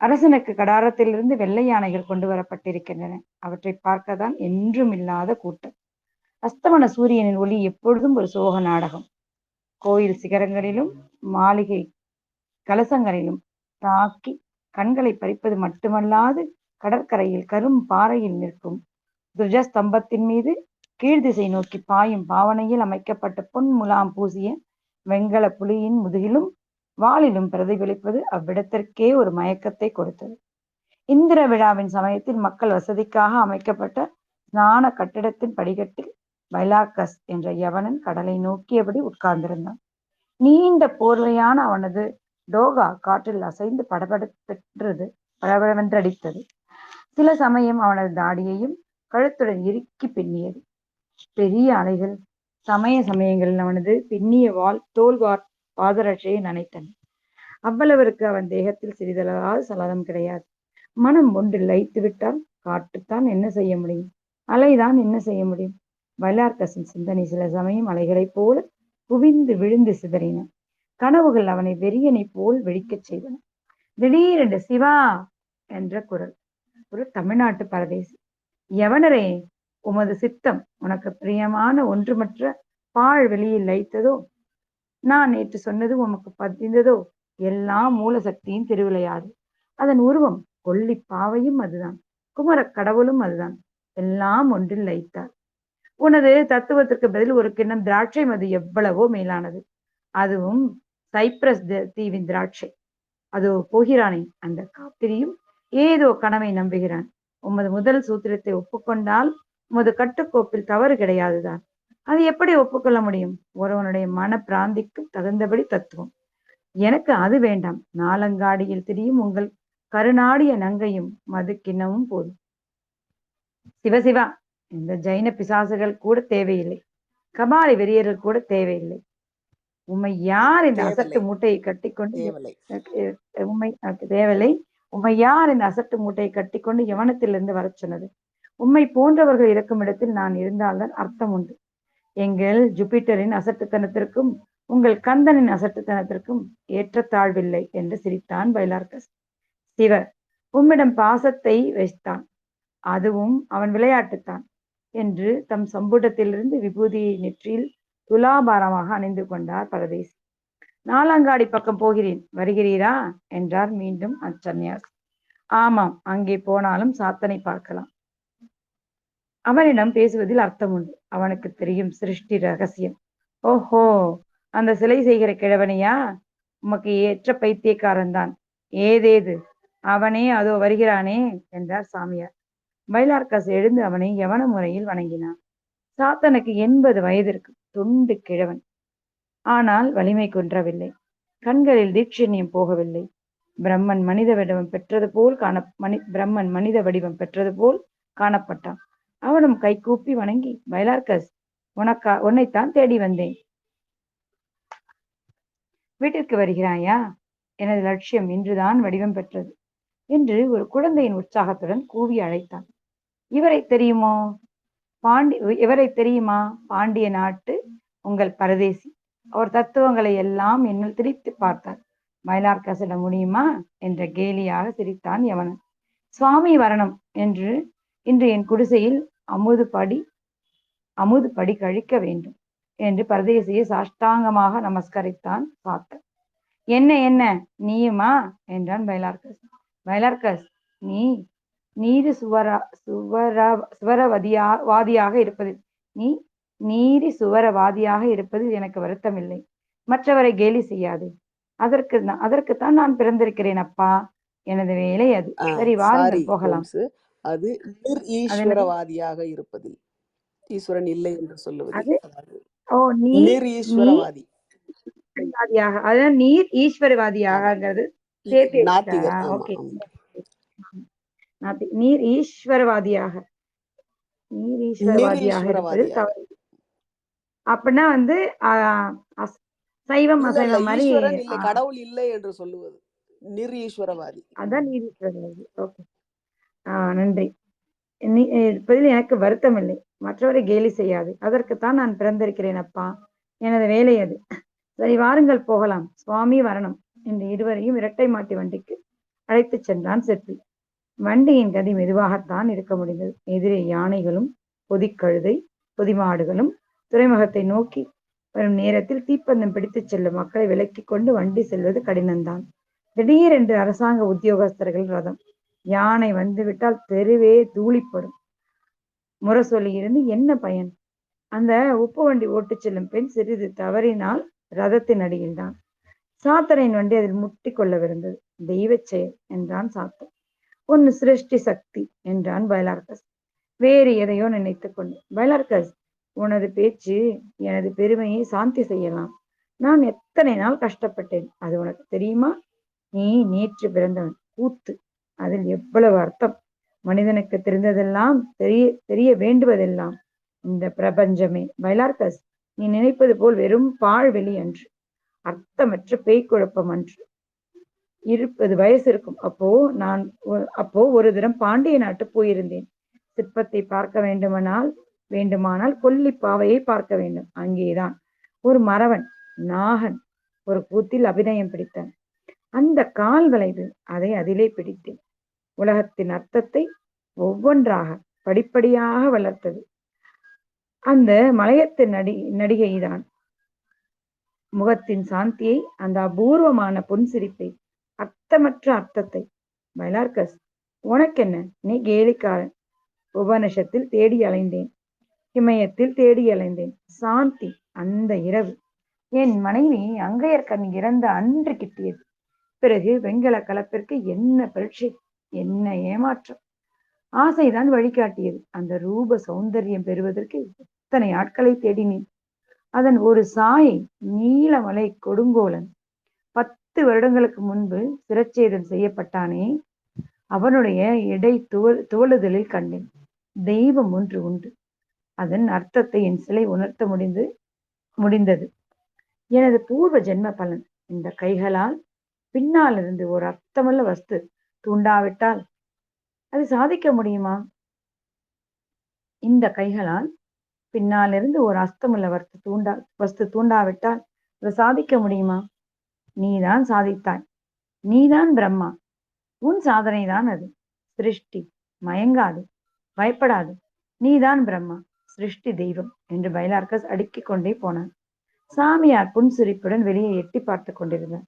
அரசனுக்கு கடாரத்திலிருந்து வெள்ளை யானைகள் கொண்டு வரப்பட்டிருக்கின்றன. அவற்றை பார்க்கத்தான் என்றும் இல்லாத கூட்டம். அஸ்தமன சூரியனின் ஒளி எப்பொழுதும் ஒரு சோக நாடகம். கோயில் சிகரங்களிலும் மாளிகை கலசங்களிலும் தாக்கி கண்களை பறிப்பது மட்டுமல்லாது, கடற்கரையில் கரும் பாறையில் நிற்கும் துர்ஜஸ்தம்பத்தின் மீது கீழ்திசை நோக்கி பாயும் பாவனையில் அமைக்கப்பட்ட பொன் முலாம் பூசிய வெண்கல புலியின் முதுகிலும் வாளிலும் பிரதிபலிப்பது அவ்விடத்திற்கே ஒரு மயக்கத்தை கொடுத்தது. இந்திர விழாவின் சமயத்தில் மக்கள் வசதிக்காக அமைக்கப்பட்ட ஸ்நான கட்டிடத்தின் படிக்கட்டில் பைலார்கஸ் என்ற யவனன் கடலை நோக்கியபடி உட்கார்ந்திருந்தான். நீண்ட போர்வையான அவனது டோகா காற்றில் அசைந்து படபடவென்றடித்தது. சில சமயம் அவனது தாடியையும் கழுத்துடன் இறுக்கி பின்னியது. பெரிய அலைகள் சமயங்களில் அவனது பின்னிய தோல் பாதரட்சையை நனைத்தன. அவ்வளவிற்கு அவன் தேகத்தில் சிறிதளவாவது சலனம் கிடையாது. மனம் ஒன்று லயித்து விட்டால் காற்றுத்தான் என்ன செய்ய முடியும்? அலைதான் என்ன செய்ய முடியும்? பைலார்கஸின் சிந்தனை சில சமயம் அலைகளைப் போல குவிந்து விழுந்து சிதறின. கனவுகள் அவனை வெறியனை போல் வெடிக்கச் செய்தன. திடீரென்று சிவா என்ற குரல். ஒரு தமிழ்நாட்டு பரதேசி. யவனரே, உமது சித்தம் உனக்கு பிரியமான ஒன்றுமற்ற பாழ் வெளியில் லயித்ததோ? நான் நேற்று சொன்னது உமக்கு பதிந்ததோ? எல்லாம் மூல சக்தியின் திருவிளையாடு. அதன் உருவம் கொல்லி பாவையும் அதுதான், குமரக் கடவுளும் அதுதான். எல்லாம் ஒன்றில் லயித்தார். உனது தத்துவத்திற்கு பதில் ஒரு கிண்ணம் திராட்சை மது எவ்வளவோ மேலானது. அதுவும் சைப்ரஸ் தீவின் திராட்சை. அதோ போகிறானே அந்த காப்பிரியும் ஏதோ கனவை நம்புகிறான். உமது முதல் சூத்திரத்தை ஒப்புக்கொண்டால் உமது கட்டுக்கோப்பில் தவறு கிடையாதுதான். அது எப்படி ஒப்புக்கொள்ள முடியும்? ஒருவனுடைய மன பிராந்திக்கு தகுந்தபடி தத்துவம். எனக்கு அது வேண்டாம். நாலங்காடியில் திரியும் உங்கள் கருநாடிய நங்கையும் மது கிண்ணமும் போதும். சிவசிவா, இந்த ஜைன பிசாசுகள் கூட தேவையில்லை. கபாலி வெறியர்கள் கூட தேவையில்லை. உம்மை யார் இந்த அசட்டு மூட்டையை கட்டிக்கொண்டு உண்மை தேவலை உம்மை யார் இந்த அசட்டு மூட்டையை கட்டிக்கொண்டு யவனத்திலிருந்து வரச் சொன்னது? உம்மை போன்றவர்கள் இருக்கும் இடத்தில் நான் இருந்தால்தான் அர்த்தம் உண்டு. எங்கள் ஜூபிட்டரின் அசட்டுத்தனத்திற்கும் உங்கள் கந்தனின் அசட்டுத்தனத்திற்கும் ஏற்றத்தாழ்வில்லை என்று சிரித்தான் பைலார்கஸ். சிவர் உம்மிடம் பாசத்தை வைத்தான், அதுவும் அவன் விளையாட்டுத்தான் என்று தம் சம்புடத்திலிருந்து விபூதியை நெற்றியில் துலாபாரமாக அணிந்து கொண்டார் பரதேசி. நாலங்காடி பக்கம் போகிறேன், வருகிறீரா என்றார் மீண்டும் அச்சன்னியாசி. ஆமாம், அங்கே போனாலும் சாத்தனை பார்க்கலாம். அவனிடம் பேசுவதில் அர்த்தம் உண்டு. அவனுக்கு தெரியும் சிருஷ்டி ரகசியம். ஓஹோ, அந்த சிலை செய்கிற கிழவனையா? உமக்கு ஏற்ற பைத்தியக்காரன் தான். ஏதேது? அவனே அதோ வருகிறானே என்றார் சாமியார். பைலார்கஸ் எழுந்து அவனை யவன முறையில் வணங்கினான். சாத்தனுக்கு 80 வயதிற்கு தொண்டு கிழவன். ஆனால் வலிமை குன்றவில்லை. கண்களில் தீட்சண்யம் போகவில்லை. பிரம்மன் மனித வடிவம் பெற்றது போல் காணப்பட்டான். அவனும் கை கூப்பி வணங்கி, பைலார்கஸ், உன்னைத்தான் தேடி வந்தேன். வீட்டிற்கு வருகிறாயா? எனது லட்சியம் இன்றுதான் வடிவம் பெற்றது என்று ஒரு குழந்தையின் உற்சாகத்துடன் கூவி அழைத்தான். இவரை தெரியுமா? பாண்டிய நாட்டு உங்கள் பரதேசி. அவர் தத்துவங்களை எல்லாம் என்னில் திரித்து பார்த்தார். பைலார்கஸிடம் முடியுமா என்ற கேலியாக சிரித்தான் யவனன். சுவாமி வரணும் என்று இன்று என் குடிசையில் அமுது படி கழிக்க வேண்டும் என்று பரதேசியை சாஷ்டாங்கமாக நமஸ்கரித்தான் சாத்தன். என்ன நீயுமா என்றான் பைலார்கஸ். பைலார்கஸ், நீரி சுவரவாதியாக இருப்பதில் எனக்கு வருத்தமில்லை. மற்றவரை கேலி செய்யாது. அதற்குத்தான் நான் பிறந்திருக்கிறேன் அப்பா. எனது வேலை அது. சரி, வாருங்கள் போகலாம். அது ஈஸ்வரவாதியாக இருப்பதில் ஈஸ்வரன் இல்லை என்று சொல்லுவது. நீர் ஈஸ்வரவாதி. அதான் நீர் ஈஸ்வரவாதியாகிறது சேர்த்து. நீர் ஈஸ்வரவாதியாக இருப்பது தவறு. அப்படின்னா சைவம் அசைவம் மாதிரி கடவுள் இல்லை என்று சொல்லுவது நிர்ஈஸ்வரவாதி. அதான் நீரீஸ்வரவாதி. ஓகே, நன்றி. இருப்பதில் எனக்கு வருத்தம் இல்லை. மற்றவரை கேலி செய்யாது. அதற்குத்தான் நான் பிறந்திருக்கிறேன் அப்பா. எனது வேலை அது. சரி, வாருங்கள் போகலாம். சுவாமி வரணும் என்று இருவரையும் இரட்டை மாட்டி வண்டிக்கு அழைத்து சென்றான் சிற்பி. வண்டியின் கதி மெதுவாகத்தான் இருக்க முடிந்தது. எதிரே யானைகளும் பொதிக்கழுதை பொதிமாடுகளும் துறைமுகத்தை நோக்கி வரும் நேரத்தில் தீப்பந்தம் பிடித்துச் செல்லும் மக்களை விலக்கிக் கொண்டு வண்டி செல்வது கடினம்தான். திடீரென்று அரசாங்க உத்தியோகஸ்தர்கள் ரதம். யானை வந்துவிட்டால் தெருவே தூளிப்படும். முரசொலி இருந்து என்ன பயன்? அந்த உப்பு வண்டி ஓட்டிச் செல்லும் பெண் சிறிது தவறினால் ரதத்தின் அடியில்தான். சாத்தனின் வண்டி அதில் முட்டி கொள்ளவிருந்தது. தெய்வச் செயல் என்றான் சாத்தன். ஒன்னு சிருஷ்டி சக்தி என்றான் பைலார்கஸ் வேறு எதையோ நினைத்துக் கொண்டு. பைலார்கஸ், உனது பேச்சு எனது பெருமையை சாந்தி செய்யலாம். நான் எத்தனை நாள் கஷ்டப்பட்டேன், அது உனக்கு தெரியுமா? நீ நேற்று பிறந்தவன். கூத்து, அதில் எவ்வளவு அர்த்தம்! மனிதனுக்கு தெரிந்ததெல்லாம் தெரிய வேண்டுவதெல்லாம் இந்த பிரபஞ்சமே. பைலார்கஸ், நீ நினைப்பது போல் வெறும் பாழ்வெளி அன்று, அர்த்தமற்ற பேய்க்குழப்பம் அன்று. 20 வயசு இருக்கும். அப்போ ஒரு தினம் பாண்டிய நாட்டு போயிருந்தேன். சிற்பத்தை பார்க்க வேண்டுமானால் கொல்லிப்பாவையை பார்க்க வேண்டும். அங்கேதான் ஒரு மறவன் நாகன் ஒரு கூத்தில் அபிநயம் பிடித்தான். அந்த கால் வளைவு, அதை அதிலே பிடித்தேன். உலகத்தின் அர்த்தத்தை ஒவ்வொன்றாக படிப்படியாக வளர்த்தது அந்த மலையத்து நடிகைதான். முகத்தின் சாந்தியை, அந்த அபூர்வமான புன்சிரிப்பை, அர்த்தமற்ற அர்த்தத்தை. பைலார்கஸ், உனக்கென்ன? நீ கேலிக்காரன். உபனிஷத்தில் தேடி அலைந்தேன், இமயத்தில் தேடி அலைந்தேன். சாந்தி அந்த இரவு என் மனைவி அங்கையர்கண் இறந்த அன்று கிட்டியது. பிறகு வெண்கல கலப்பிற்கு என்ன பரீட்சை, என்ன ஏமாற்றம்! ஆசைதான் வழிகாட்டியது. அந்த ரூப சௌந்தரியம் பெறுவதற்கு எத்தனை ஆட்களை தேடினேன். அதன் ஒரு சாயை நீலமலை கொடுங்கோலன் 10 வருடங்களுக்கு முன்பு சிரச்சேதம் செய்யப்பட்டானே, அவனுடைய எடை துவளுதலில் கண்டேன். தெய்வம் ஒன்று உண்டு. அதன் அர்த்தத்தை என் சிலை உணர்த்த முடிந்தது. எனது பூர்வ ஜென்ம பலன். இந்த கைகளால் பின்னால் இருந்து ஒரு அர்த்தமுள்ள வஸ்து தூண்டாவிட்டால் அது சாதிக்க முடியுமா? இந்த கைகளால் பின்னாலிருந்து ஒரு அர்த்தமுள்ள வஸ்து தூண்டாவிட்டால் அதை சாதிக்க முடியுமா? நீதான் சாதித்தாய். நீதான் பிரம்மா. உன் சாதனை தான் அது. சிருஷ்டி. மயங்காது, பயப்படாது. நீதான் பிரம்மா, சிருஷ்டி தெய்வம் என்று பைலார்கஸ் அடுக்கிக் கொண்டே போனான். சாமியார் புன்சிரிப்புடன் வெளியே எட்டி பார்த்து கொண்டிருந்தார்.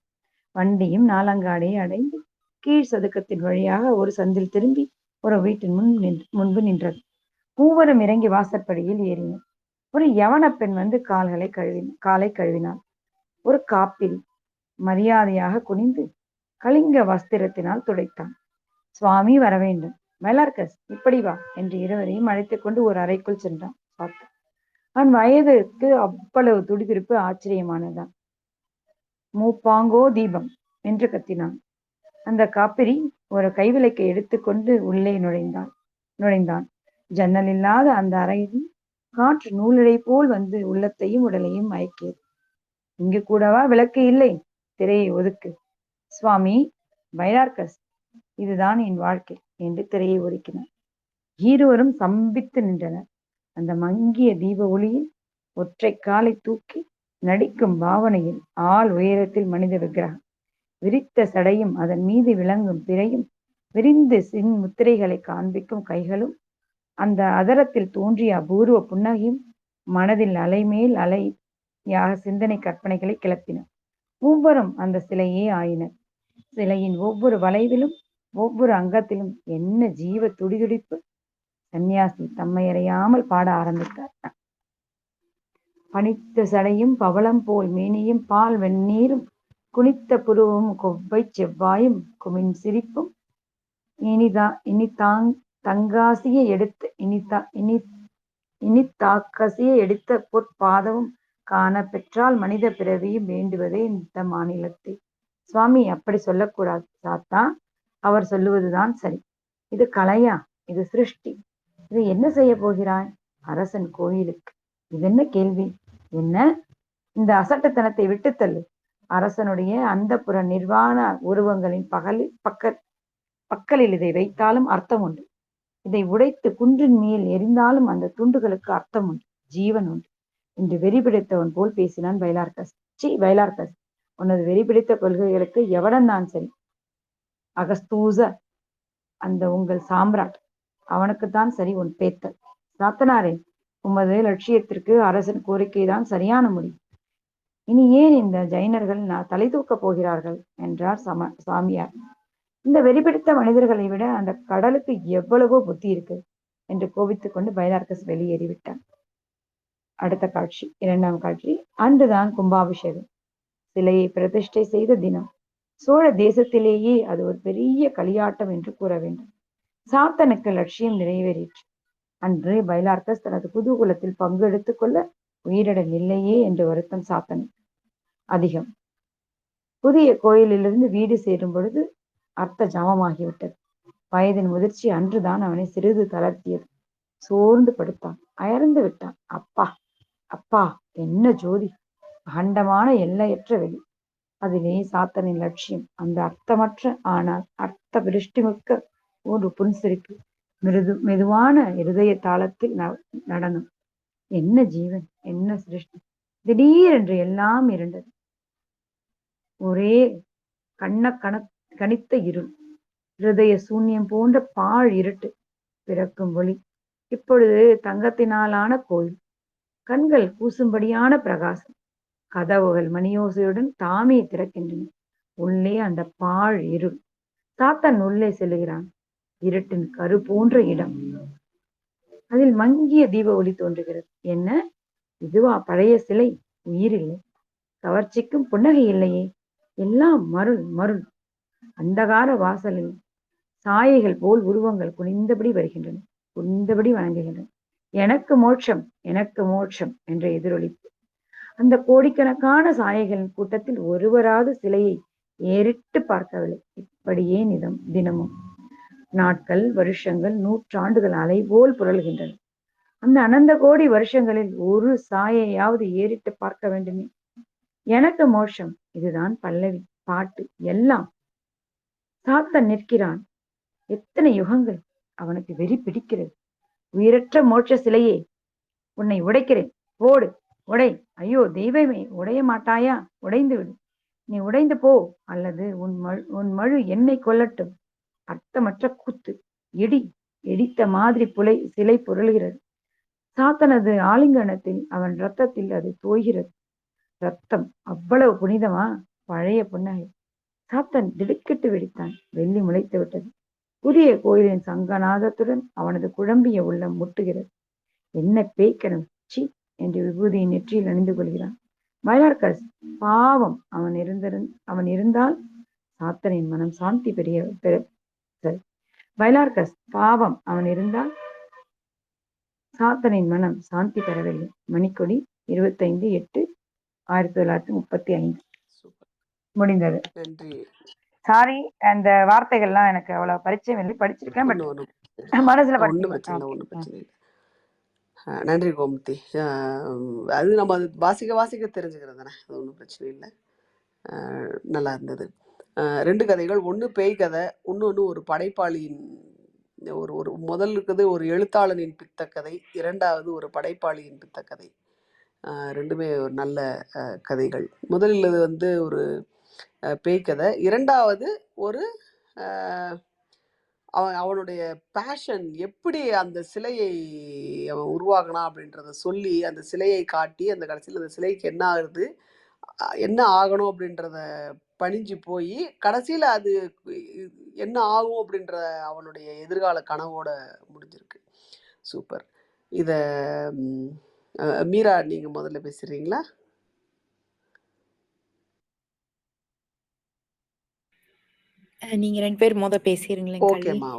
வண்டியும் நாலங்காடையை அடைந்து கீழ் சதுக்கத்தின் வழியாக ஒரு சந்தில் திரும்பி ஒரு வீட்டின் முன்பு நின்றது. மூவரும் இறங்கி வாசற்படியில் ஏறினர். ஒரு யவன பெண் வந்து காலை கழுவினாள். ஒரு காப்பில் மரியாதையாக குனிந்து கலிங்க வஸ்திரத்தினால் துடைத்தான். சுவாமி வரவேண்டும். பைலார்கஸ், இப்படி வா என்று இருவரையும் அழைத்துக் கொண்டு ஒரு அறைக்குள் சென்றான். பார்த்தான். அவன் வயதுக்கு அவ்வளவு துடிதுடிப்பு ஆச்சரியமானதான். மூப்பாங்கோ தீபம் என்று கத்தினான். அந்த காப்பிரி ஒரு கைவிளக்கை எடுத்துக்கொண்டு உள்ளே நுழைந்தான். ஜன்னல் இல்லாத அந்த அறையில் காற்று நூலிழை போல் வந்து உள்ளத்தையும் உடலையும் மயக்கியது. இங்கு கூடவா விளக்கு இல்லை? திரையை ஒதுக்கு. சுவாமி, பைலார்கஸ், இதுதான் என் வாழ்க்கை என்று திரையை ஒதுக்கினார். இருவரும் சம்பித்து நின்றனர். அந்த மங்கிய தீப ஒளியில் ஒற்றை காலை தூக்கி நடிக்கும் பாவனையில் ஆள் உயரத்தில் மனித விக்கிரகம், விரித்த சடையும் அதன் மீது விளங்கும் பிறையும், விரிந்து முத்திரைகளை காண்பிக்கும் கைகளும், அந்த அதரத்தில் தோன்றிய அபூர்வ புன்னகையும் மனதில் அலைமேல் அலையாக சிந்தனை கற்பனைகளை கிளப்பின. மூவரும் அந்த சிலையே ஆயினர். சிலையின் ஒவ்வொரு வளைவிலும் ஒவ்வொரு அங்கத்திலும் என்ன ஜீவ துடிதுடிப்பு! சன்னியாசி தம்மை அறியாமல் பாட ஆரம்பித்தார். பனித்த சடையும் பவளம் போல் மேனியும் பால் வெந்நீரும் குனித்த புருவமும் கொவ்வை செவ்வாயும் குமின் சிரிப்பும் தங்காசிய எடுத்த பொற்பாதமும் காண பெற்றால் மனித பிறவியும் வேண்டுவதே இந்த மாநிலத்தை. சுவாமி, அப்படி சொல்லக்கூடாது சாத்தா. அவர் சொல்லுவதுதான் சரி. இது கலையா? இது சிருஷ்டி. இது என்ன செய்ய போகிறாய்? அரசன் கோயிலுக்கு. இது என்ன கேள்வி? என்ன? இந்த அசட்டுத்தனத்தை விட்டுத்தள்ளு. அரசனுடைய அந்த புற நிர்வாண உருவங்களின் பக்கலில் இதை வைத்தாலும் அர்த்தம் உண்டு. இதை உடைத்து குன்றின் மேல் எரிந்தாலும் அந்த துண்டுகளுக்கு அர்த்தம் உண்டு, ஜீவன் உண்டு என்று வெறி பிடித்தவன் போல் பேசினான் பைலார்கஸ். பைலார்கஸ், உனது வெறி பிடித்த கொள்கைகளுக்கு எவடன் தான் சரி. அகஸ்தூச, அந்த உங்கள் சாம்ராட், அவனுக்குத்தான் சரி உன் பேத்தல். சாத்தனாரே, உமது லட்சியத்திற்கு அரசன் கோரிக்கைதான் சரியான முடிவு. இனி ஏன் இந்த ஜைனர்கள் தலை தூக்கப் போகிறார்கள் என்றார் சாமியார். இந்த வெறிபிடித்த மனிதர்களை விட அந்த கடலுக்கு எவ்வளவோ புத்தி இருக்கு என்று கோபித்துக் கொண்டு பைலார்கஸ் வெளியேறிவிட்டான். அடுத்த காட்சி, 2ஆம் காட்சி. அன்றுதான் கும்பாபிஷேகம். சிலையை பிரதிஷ்டை செய்த தினம். சோழ தேசத்திலேயே அது ஒரு பெரிய களியாட்டம் என்று கூற வேண்டும். சாத்தனுக்கு லட்சியம் நிறைவேறிற்று. அன்று பைலார்கஸ் தனது குதூகலத்தில் பங்கெடுத்துக் கொள்ள உயிரிடல் இல்லையே என்று வருத்தம் சாத்தனுக்கு அதிகம். புதிய கோயிலிலிருந்து வீடு சேரும் பொழுது அர்த்த ஜாமமாகிவிட்டது. வயதின் முதிர்ச்சி அன்றுதான் அவனை சிறிது தளர்த்தியது. சோர்ந்து படுத்தான். அயர்ந்து விட்டான். அப்பா அப்பா, என்ன ஜோதி! அகண்டமான எல்லையற்ற வெளி. அதிலே சாத்தனின் லட்சியம். அந்த அர்த்தமற்ற ஆனால் அர்த்த விருஷ்டிமிக்க ஒரு புன்சிரிப்பு. மெதுவான இருதய தாளத்தில் நடனம். என்ன ஜீவன், என்ன சிருஷ்டி! திடீரென்று எல்லாம் இருண்டது. ஒரே கணித்த இருள். இருதய சூன்யம் போன்ற பாழ் இருட்டு. பிறக்கும் ஒளி. இப்பொழுது தங்கத்தினாலான கோயில். கண்கள் கூசும்படியான பிரகாசம். கதவுகள் மணியோசையுடன் தாமே திறக்கின்றன. உள்ளே அந்த பாழ் இருள். சாத்தன் உள்ளே செல்லுகிறான். இருட்டின் கரு போன்ற இடம். அதில் மங்கிய தீப ஒளி தோன்றுகிறது. என்ன, இதுவா பழைய சிலை? உயிரில்லை. கவர்ச்சிக்கும் புன்னகை இல்லையே. எல்லாம் மருள் மருள். அந்தகார வாசலில் சாயைகள் போல் உருவங்கள் குனிந்தபடி வருகின்றன, குனிந்தபடி வணங்குகின்றன. எனக்கு மோட்சம், எனக்கு மோட்சம் என்ற எதிரொலிப்பு. அந்த கோடிக்கணக்கான சாயைகளின் கூட்டத்தில் ஒருவராது சிலையை ஏறிட்டு பார்க்கவில்லை. இப்படியே தினமும் நாட்கள், வருஷங்கள், நூற்றாண்டுகள் அலை போல் புரள்கின்றன. அந்த அனந்த கோடி வருஷங்களில் ஒரு சாயையாவது ஏறிட்டு பார்க்க வேண்டுமே. எனக்கு மோட்சம். இதுதான் பல்லவி, பாட்டு, எல்லாம். சாத்தன் நிற்கிறான். எத்தனை யுகங்கள்! அவனுக்கு வெறி பிடிக்கிறது. உயிரற்ற மோட்ச சிலையே, உன்னை உடைக்கிறேன். ஓடு, உடை. ஐயோ தெய்வமே, உடைய மாட்டாயா? உடைந்து விடு. நீ உடைந்து போ, அல்லது உன் மழு என்னை கொல்லட்டும். அர்த்தமற்ற கூத்து. இடி. இடித்த மாதிரி சிலை புரளுகிறது. சாத்தனது ஆலிங்கனத்தில், அவன் ரத்தத்தில் அது தோய்கிறது. ரத்தம் அவ்வளவு புனிதமா? பழைய புன்னகை. சாத்தன் திடுக்கிட்டு வெடித்தான். வெள்ளி முளைத்து விட்டது. புதிய கோயிலின் சங்கநாதத்துடன் அவனது குழம்பிய உள்ளம் முட்டுகிறது. என்ன பேய்க்கணும்! சி என்று விபூதியின் நெற்றியில் அணிந்து கொள்கிறான். பைலார்கஸ் பாவம். அவன் இருந்தால் சாத்தனின் மனம் சாந்தி பைலார்கஸ் பாவம். அவன் இருந்தால் சாத்தனின் மனம் சாந்தி பெறவில்லை. மணிக்கொடி 25/8/1935. முடிந்தது. நன்றி. சாரி, அந்த வார்த்தைகள்லாம் எனக்கு அவ்வளவு பரிச்சயம் இல்லை. படிச்சிருக்கேன், பட் மனசுல ஒன்றும் பிரச்சனை இல்லை. நன்றி கோமதி. அது நம்ம அது வாசிக்க தெரிஞ்சுக்கிறது தானே, அது ஒன்றும் பிரச்சனை இல்லை. நல்லா இருந்தது. 2 கதைகள். ஒன்று பேய் கதை, இன்னொன்று ஒரு படைப்பாளியின் ஒரு முதல் இருக்குது ஒரு எழுத்தாளனின் பித்த கதை, 2வது ஒரு படைப்பாளியின் பித்த கதை. 2மே ஒரு நல்ல கதைகள். முதலில் இது ஒரு பேய் கதை. 2வது ஒரு அவனுடைய பேஷன், எப்படி அந்த சிலையை அவன் உருவாக்கினான் அப்படின்றத சொல்லி, அந்த சிலையை காட்டி, அந்த கடைசியில் அந்த சிலைக்கு என்ன ஆகுது, என்ன ஆகணும் அப்படின்றத பணிஞ்சு போய் கடைசியில் அது என்ன ஆகும் அப்படின்ற அவனுடைய எதிர்கால கனவோட முடிஞ்சிருக்கு. சூப்பர். இதை மீரா, நீங்கள் முதல்ல பேசுகிறீங்களா? நீங்க 2 பேர் பேசிடுங்களேன். ஓகேம்மா.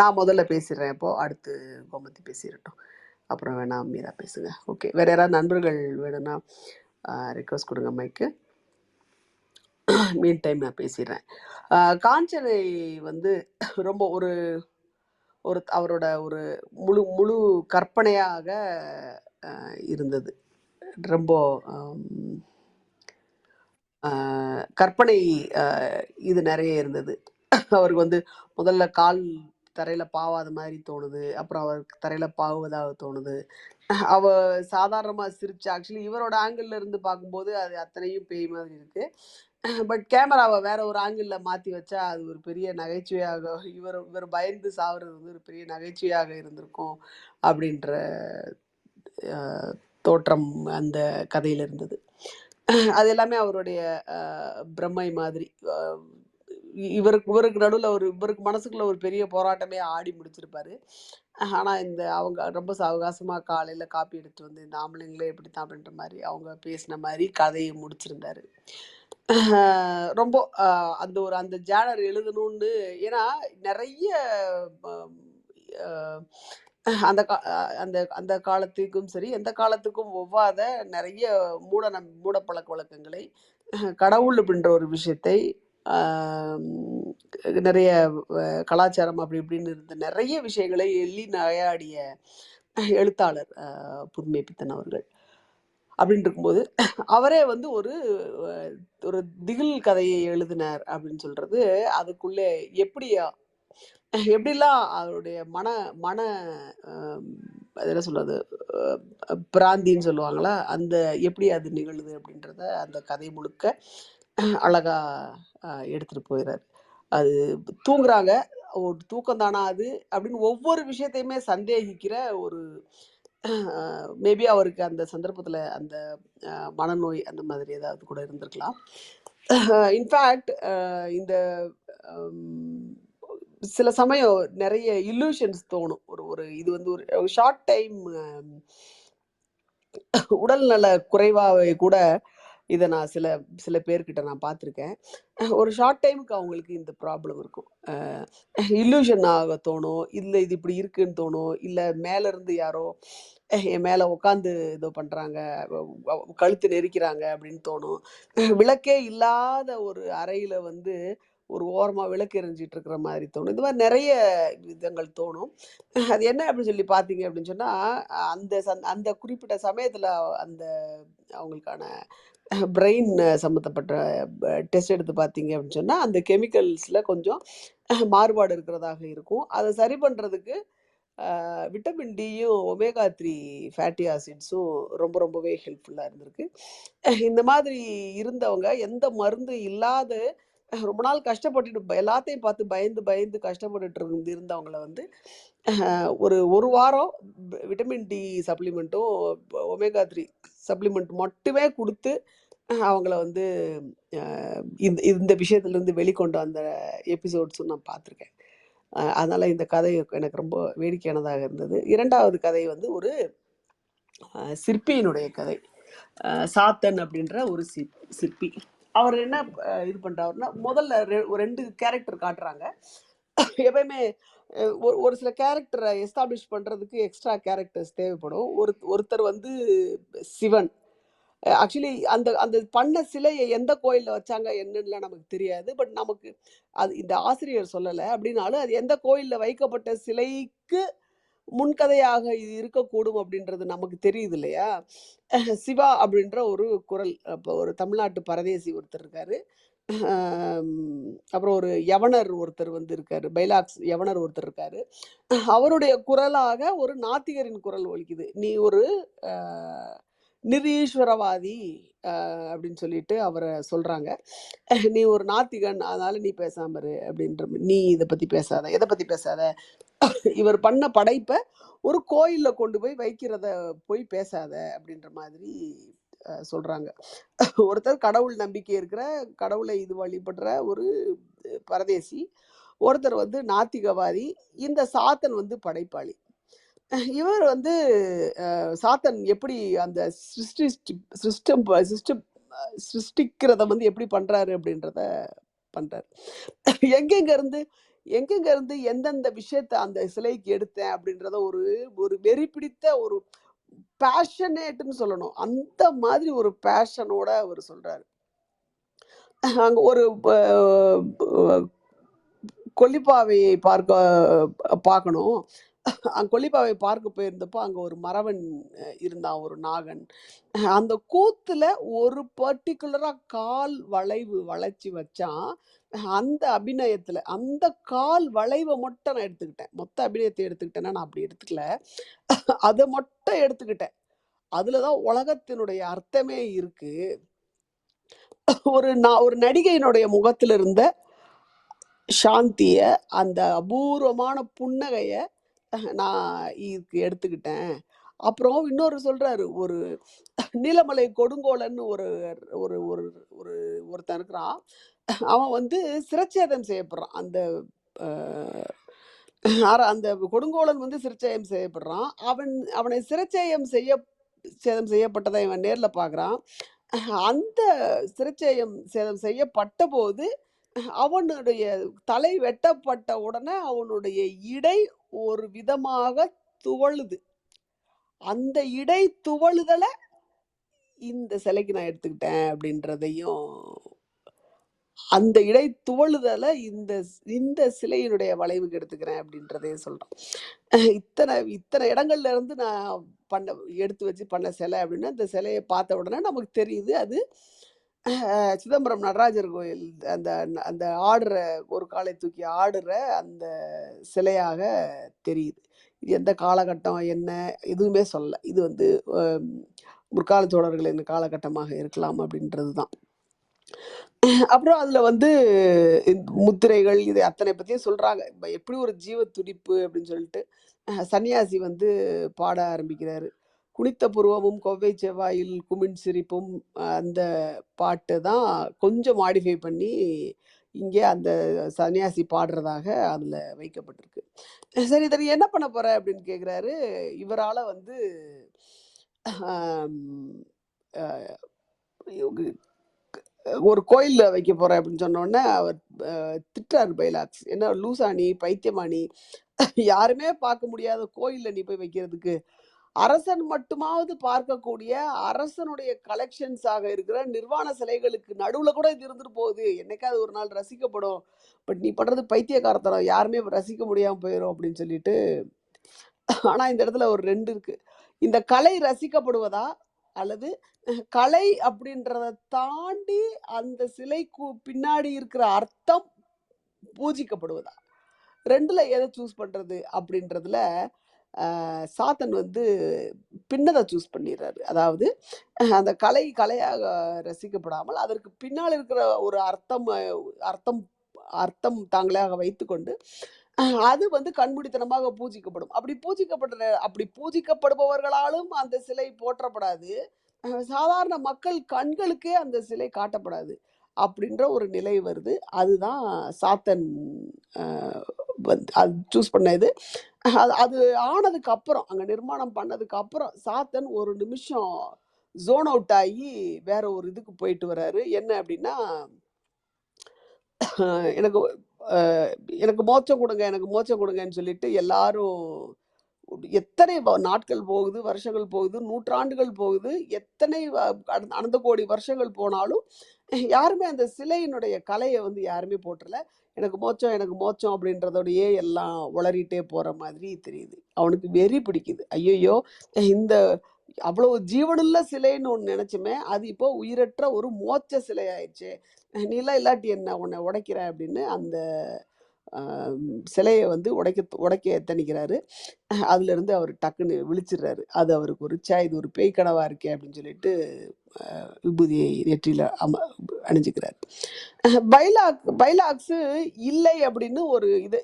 நான் முதல்ல பேசிடுறேன். இப்போ அடுத்து கோமதி பேசிடட்டும். அப்புறம் வேணா மீரா பேசுங்க. ஓகே. வேற யாராவது நண்பர்கள் வேணும்னா ரிக்வஸ்ட் கொடுங்க மைக்கு. மீன் டைம் நான் பேசிடுறேன். காஞ்சனை ரொம்ப ஒரு அவரோட ஒரு முழு கற்பனையாக இருந்தது. ரொம்ப கற்பனை இது நிறைய இருந்தது. அவருக்கு முதல்ல கால் தரையில் பாவாத மாதிரி தோணுது. அப்புறம் அவருக்கு தரையில் பாவுவதாக தோணுது. அவ சாதாரணமாக சிரிச்சு, ஆக்சுவலி இவரோட ஆங்கிள் இருந்து பார்க்கும்போது அது அத்தனையும் பேய் மாதிரி இருக்கு. பட் கேமராவை வேற ஒரு ஆங்கிளில் மாற்றி வச்சா அது ஒரு பெரிய நகைச்சுவையாக, இவர் பயந்து சாவுறது ஒரு பெரிய நகைச்சுவையாக இருந்திருக்கும் அப்படின்ற தோற்றம் அந்த கதையில் இருந்தது. அது எல்லாமே அவருடைய பிரம்மை மாதிரி. இவருக்கு நடுவில் இவருக்கு மனசுக்குள்ள ஒரு பெரிய போராட்டமே ஆடி முடிச்சிருப்பாரு. ஆனால் இந்த அவங்க ரொம்ப சாவகாசமாக காலையில் காப்பி எடுத்து வந்து இந்த ஆம்பளைங்களே இப்படி தான் அப்படின்ற மாதிரி அவங்க பேசின மாதிரி கதையை முடிச்சிருந்தாரு. ரொம்ப அந்த ஜேனர் எழுதணும்னு, ஏன்னா நிறைய அந்த அந்த அந்த காலத்துக்கும் சரி எந்த காலத்துக்கும் ஒவ்வாத நிறைய மூட பழக்க வழக்கங்களை, கடவுள் அப்படின்ற ஒரு விஷயத்தை, நிறைய கலாச்சாரம் அப்படி இப்படின்னு இருந்த நிறைய விஷயங்களை எள்ளி நகையாடிய எழுத்தாளர் புதுமை பித்தன் அவர்கள். அப்படின்னு இருக்கும்போது அவரே வந்து ஒரு திகில் கதையை எழுதினார் அப்படின்னு சொல்றது, அதுக்குள்ளே எப்படிலாம் அவருடைய மன மன அது என்ன சொல்றது, பிராந்தின்னு சொல்லுவாங்களா, அந்த எப்படி அது நிகழுது அப்படின்றத அந்த கதை முழுக்க அழகா எடுத்துட்டு போயிறாரு. அது தூங்குறாங்க, ஒரு தூக்கம் தானா அது அப்படின்னு ஒவ்வொரு விஷயத்தையுமே சந்தேகிக்கிற ஒரு, மேபி அவருக்கு அந்த சந்தர்ப்பத்தில் அந்த மனநோய் அந்த மாதிரி ஏதாவது கூட இருந்திருக்கலாம். இன்ஃபேக்ட் இந்த சில சமயம் நிறைய இல்லூஷன்ஸ் தோணும். இது வந்து ஒரு ஷார்ட் டைம் உடல்நல குறைவாக கூட இதை நான் சில பேர்கிட்ட நான் பார்த்துருக்கேன். ஒரு ஷார்ட் டைமுக்கு அவங்களுக்கு இந்த ப்ராப்ளம் இருக்கும். இல்லூஷன் ஆக தோணும், இல்லை இது இப்படி இருக்குன்னு தோணும், இல்லை மேலேருந்து யாரோ என் மேலே உட்காந்து இதோ பண்ணுறாங்க, கழுத்து நெரிக்கிறாங்க அப்படின்னு தோணும். விளக்கே இல்லாத ஒரு அறையில் வந்து ஒரு ஓரமாக விளக்கு எரிஞ்சிட்டு இருக்கிற மாதிரி தோணும். இந்த மாதிரி நிறைய விதங்கள் தோணும். அது என்ன அப்படின்னு சொல்லி பார்த்தீங்க அப்படின்னு சொன்னால், அந்த குறிப்பிட்ட சமயத்தில் அந்த அவங்களுக்கான பிரெயின் சம்மந்தப்பட்ட டெஸ்ட் எடுத்து பார்த்தீங்க அப்படின்னு சொன்னால், அந்த கெமிக்கல்ஸில் கொஞ்சம் மாறுபாடு இருக்கிறதாக இருக்கும். அதை சரி பண்ணுறதுக்கு விட்டமின் டியும் ஒமேகா 3 ஃபேட்டி ஆசிட்ஸும் ரொம்பவே ஹெல்ப்ஃபுல்லாக இருந்திருக்கு. இந்த மாதிரி இருந்தவங்க எந்த மருந்து இல்லாத ரொம்ப நாள் கஷ்டப்பட்டுட்டு எல்லாத்தையும் பார்த்து பயந்து கஷ்டப்பட்டுட்டு இருந்தவங்களை வந்து ஒரு வாரம் விட்டமின் டி சப்ளிமெண்ட்டும் ஒமேகா 3 சப்ளிமெண்ட் மட்டுமே கொடுத்து அவங்கள வந்து இந்த விஷயத்துலேருந்து வெளிக்கொண்டு வந்த எபிசோட்ஸும் நான் பார்த்துருக்கேன். அதனால் இந்த கதை எனக்கு ரொம்ப வேடிக்கையானதாக இருந்தது. இரண்டாவது கதை வந்து ஒரு சிற்பியினுடைய கதை. சாத்தன் அப்படின்ற ஒரு சிற்பி. அவர் என்ன இது பண்ணுறாருன்னா, முதல்ல ஒரு 2 கேரக்டர் காட்டுறாங்க. எப்பயுமே ஒரு சில கேரக்டரை எஸ்டாப்ளிஷ் பண்ணுறதுக்கு எக்ஸ்ட்ரா கேரக்டர்ஸ் தேவைப்படும். ஒருத்தர் வந்து சிவன். ஆக்சுவலி அந்த அந்த பண்ண சிலையை எந்த கோயிலில் வச்சாங்க என்னன்னு நமக்கு தெரியாது. பட் நமக்கு அது இந்த ஆசிரியர் சொல்லலை அப்படின்னாலும், அது எந்த கோயிலில் வைக்கப்பட்ட சிலைக்கு முன்கதையாக இது இருக்கக்கூடும் அப்படின்றது நமக்கு தெரியுது இல்லையா. சிவா அப்படின்ற ஒரு குரல், அப்போ ஒரு தமிழ்நாட்டு பரதேசி ஒருத்தர் இருக்காரு. அப்புறம் ஒரு யவனர் ஒருத்தர் வந்து இருக்காரு, பைலாக்ஸ் யவனர் ஒருத்தர் இருக்காரு. அவருடைய குரலாக ஒரு நாத்திகரின் குரல் ஒலிக்குது. நீ ஒரு நிரீஸ்வரவாதி அப்படின்னு சொல்லிட்டு அவரை சொல்றாங்க. நீ ஒரு நாத்திகன், அதனால நீ பேசாம இரு அப்படின்ற, நீ இதை பத்தி பேசாத, எதை பத்தி பேசாத, இவர் பண்ண படைப்பை ஒரு கோயில்ல கொண்டு போய் வைக்கிறத போய் பேசாத அப்படின்ற மாதிரி சொல்றாங்க. ஒருத்தர் கடவுள் நம்பிக்கை இருக்கிற, கடவுளை இது வழிபடுற ஒரு பரதேசி, ஒருத்தர் வந்து நாத்திகவாதி, இந்த சாத்தன் வந்து படைப்பாளி. இவர் வந்து சாத்தன் எப்படி அந்த சிருஷ்டிக்கிறத வந்து எப்படி பண்றாரு அப்படின்றத பண்றாரு. எங்கெங்க இருந்து எந்தெந்த விஷயத்த அந்த சிலைக்கு எடுத்தேன் அப்படின்றத ஒரு வெறி பிடித்த ஒரு பேஷனேட்னு சொல்லணும், அந்த மாதிரி ஒரு பேஷனோட அவர் சொல்றாரு. அங்க ஒரு கொல்லிப்பாவையை பார்க்கணும். கொல்லிப்பாவை பார்க்க போயிருந்தப்போ அங்கே ஒரு மறவன் இருந்தான், ஒரு நாகன். அந்த கூத்துல ஒரு பர்டிகுலராக கால் வளைவு வளைச்சி வச்சான். அந்த அபிநயத்தில் அந்த கால் வளைவை மட்டும் நான் எடுத்துக்கிட்டேன். மொத்த அபிநயத்தை எடுத்துக்கிட்டேன்னா நான் அப்படி எடுத்துக்கல, அதை மட்டும் எடுத்துக்கிட்டேன். அதுலதான் உலகத்தினுடைய அர்த்தமே இருக்கு. ஒரு நடிகையினுடைய முகத்தில் இருந்த சாந்திய, அந்த அபூர்வமான புன்னகைய நான் இதுக்கு எடுத்துக்கிட்டேன். அப்புறம் இன்னொரு சொல்றாரு, ஒரு நீலமலை கொடுங்கோலன்னு ஒரு ஒரு ஒரு ஒரு ஒருத்தன் இருக்கிறான். அவன் வந்து சிரச்சேதம் செய்யப்படுறான். அந்த அ அந்த கொடுங்கோலன் வந்து சிரச்சேதம் செய்யப்படுறான். அவனை சிரச்சேதம் செய்யப்பட்டதை இவன் நேர்ல பார்க்குறான். அந்த சிரச்சேதம் சேதம் செய்யப்பட்டபோது, அவனுடைய தலை வெட்டப்பட்ட உடனே அவனுடைய இடை ஒரு விதமாக துவளுது. அந்த இடை துவளுதல இந்த சிலைக்கு நான் எடுத்துக்கிட்டேன் அப்படின்றதையும், அந்த இடை துவளுதல இந்த சிலையினுடைய வளைவுக்கு எடுத்துக்கிறேன் அப்படின்றதையும் சொல்றான். இத்தனை இத்தனை இடங்கள்ல இருந்து நான் எடுத்து வச்சு பண்ண சிலை அப்படின்னா, இந்த சிலைய பார்த்த உடனே நமக்கு தெரியுது அது சிதம்பரம் நடராஜர் கோயில் அந்த அந்த ஆடுற ஒரு காலை தூக்கி ஆடுற அந்த சிலையாக தெரியுது. இது எந்த காலகட்டம் என்ன எதுவுமே சொல்லல. இது வந்து முற்கால சோழர்களின் காலகட்டமாக இருக்கலாம் அப்படின்றது தான். அப்புறம் அதுல வந்து முத்திரைகள் இது அத்தனை பத்தியும் சொல்றாங்க. எப்படி ஒரு ஜீவ துடிப்பு அப்படின்னு சொல்லிட்டு சன்னியாசி வந்து பாட ஆரம்பிக்கிறாரு. குனித்த புருவமும் கொவ்வை செவ்வாயில் குமின் சிரிப்பும் அந்த பாட்டு தான் கொஞ்சம் மாடிஃபை பண்ணி இங்கே அந்த சன்னியாசி பாடுறதாக அதில் வைக்கப்பட்டிருக்கு. சரி இதை நீ என்ன பண்ண போற அப்படின்னு கேட்குறாரு. இவரால் வந்து ஒரு கோயிலில் வைக்க போறேன் அப்படின்னு சொன்னோடனே அவர் திட்டார் பைலாக்ஸ். என்ன லூசானி பைத்தியமானி, யாருமே பார்க்க முடியாத கோயிலில் நீ போய் வைக்கிறதுக்கு, அரசன் மட்டுமாவது பார்க்கக்கூடிய அரசனுடைய கலெக்ஷன்ஸாக இருக்கிற நிர்வாண சிலைகளுக்கு நடுவுல கூட இது இருந்துட்டு போகுது, என்னைக்காவது ஒரு நாள் ரசிக்கப்படும். பட் நீ பண்றது பைத்தியக்காரத்தனம், யாருமே ரசிக்க முடியாம போயிடும் அப்படின்னு சொல்லிட்டு. ஆனா இந்த இடத்துல ஒரு 2 இருக்கு. இந்த கலை ரசிக்கப்படுவதா அல்லது கலை அப்படின்றத தாண்டி அந்த சிலைக்கு பின்னாடி இருக்கிற அர்த்தம் பூஜிக்கப்படுவதா, 2ல எதை சூஸ் பண்றது அப்படின்றதுல சாத்தன் வந்து பின்னதை சூஸ் பண்ணிடுறாரு. அதாவது அந்த கலையாக ரசிக்கப்படாமல் அதற்கு பின்னால் இருக்கிற ஒரு அர்த்தம் அர்த்தம் அர்த்தம் தாங்களாக வைத்துக்கொண்டு அது வந்து கண்மூடித்தனமாக பூஜிக்கப்படும். அப்படி பூஜிக்கப்படுபவர்களாலும் அந்த சிலை போற்றப்படாது, சாதாரண மக்கள் கண்களுக்கே அந்த சிலை காட்டப்படாது அப்படின்ற ஒரு நிலை வருது. அதுதான் சாத்தன் அது சூஸ் பண்ணது. அது ஆனதுக்கு அப்புறம், அங்க நிர்மாணம் பண்ணதுக்கு அப்புறம் சாத்தன் ஒரு நிமிஷம் ஜோன் அவுட் ஆகி வேற ஒரு இதுக்கு போயிட்டு வர்றாரு. என்ன அப்படின்னா, எனக்கு எனக்கு மோட்சம் கொடுங்க, எனக்கு மோட்சம் கொடுங்கன்னு சொல்லிட்டு எல்லாரும் எத்தனை நாட்கள் போகுது, வருஷங்கள் போகுது, நூற்றாண்டுகள் போகுது, எத்தனை அனந்த கோடி வருஷங்கள் போனாலும் யாருமே அந்த சிலையினுடைய கலையை வந்து யாருமே போட்டுறல. எனக்கு மோட்சம் அப்படின்றதோடையே எல்லாம் உளறிட்டே போற மாதிரி தெரியுது. அவனுக்கு வெறி பிடிக்குது. ஐயோ, இந்த அவ்வளவு ஜீவனுள்ள சிலைன்னு ஒன்று நினைச்சுமே, அது இப்போ உயிரற்ற ஒரு மோட்ச சிலை ஆயிடுச்சு. நீலாம் இல்லாட்டி என்ன, உன்னை உடைக்கிறேன் அப்படின்னு அந்த சிலையை வந்து உடைக்க எத்தனிக்கிறாரு. அதுல இருந்து அவர் டக்குன்னு விழிச்சிடுறாரு. அது அவருக்கு ஒரு இது ஒரு பேய் கனவா இருக்கே அப்படின்னு சொல்லிட்டு விபூதியை நெற்றியில அணிஞ்சுக்கிறாரு. பைலாக்ஸ் இல்லை அப்படின்னு ஒரு இது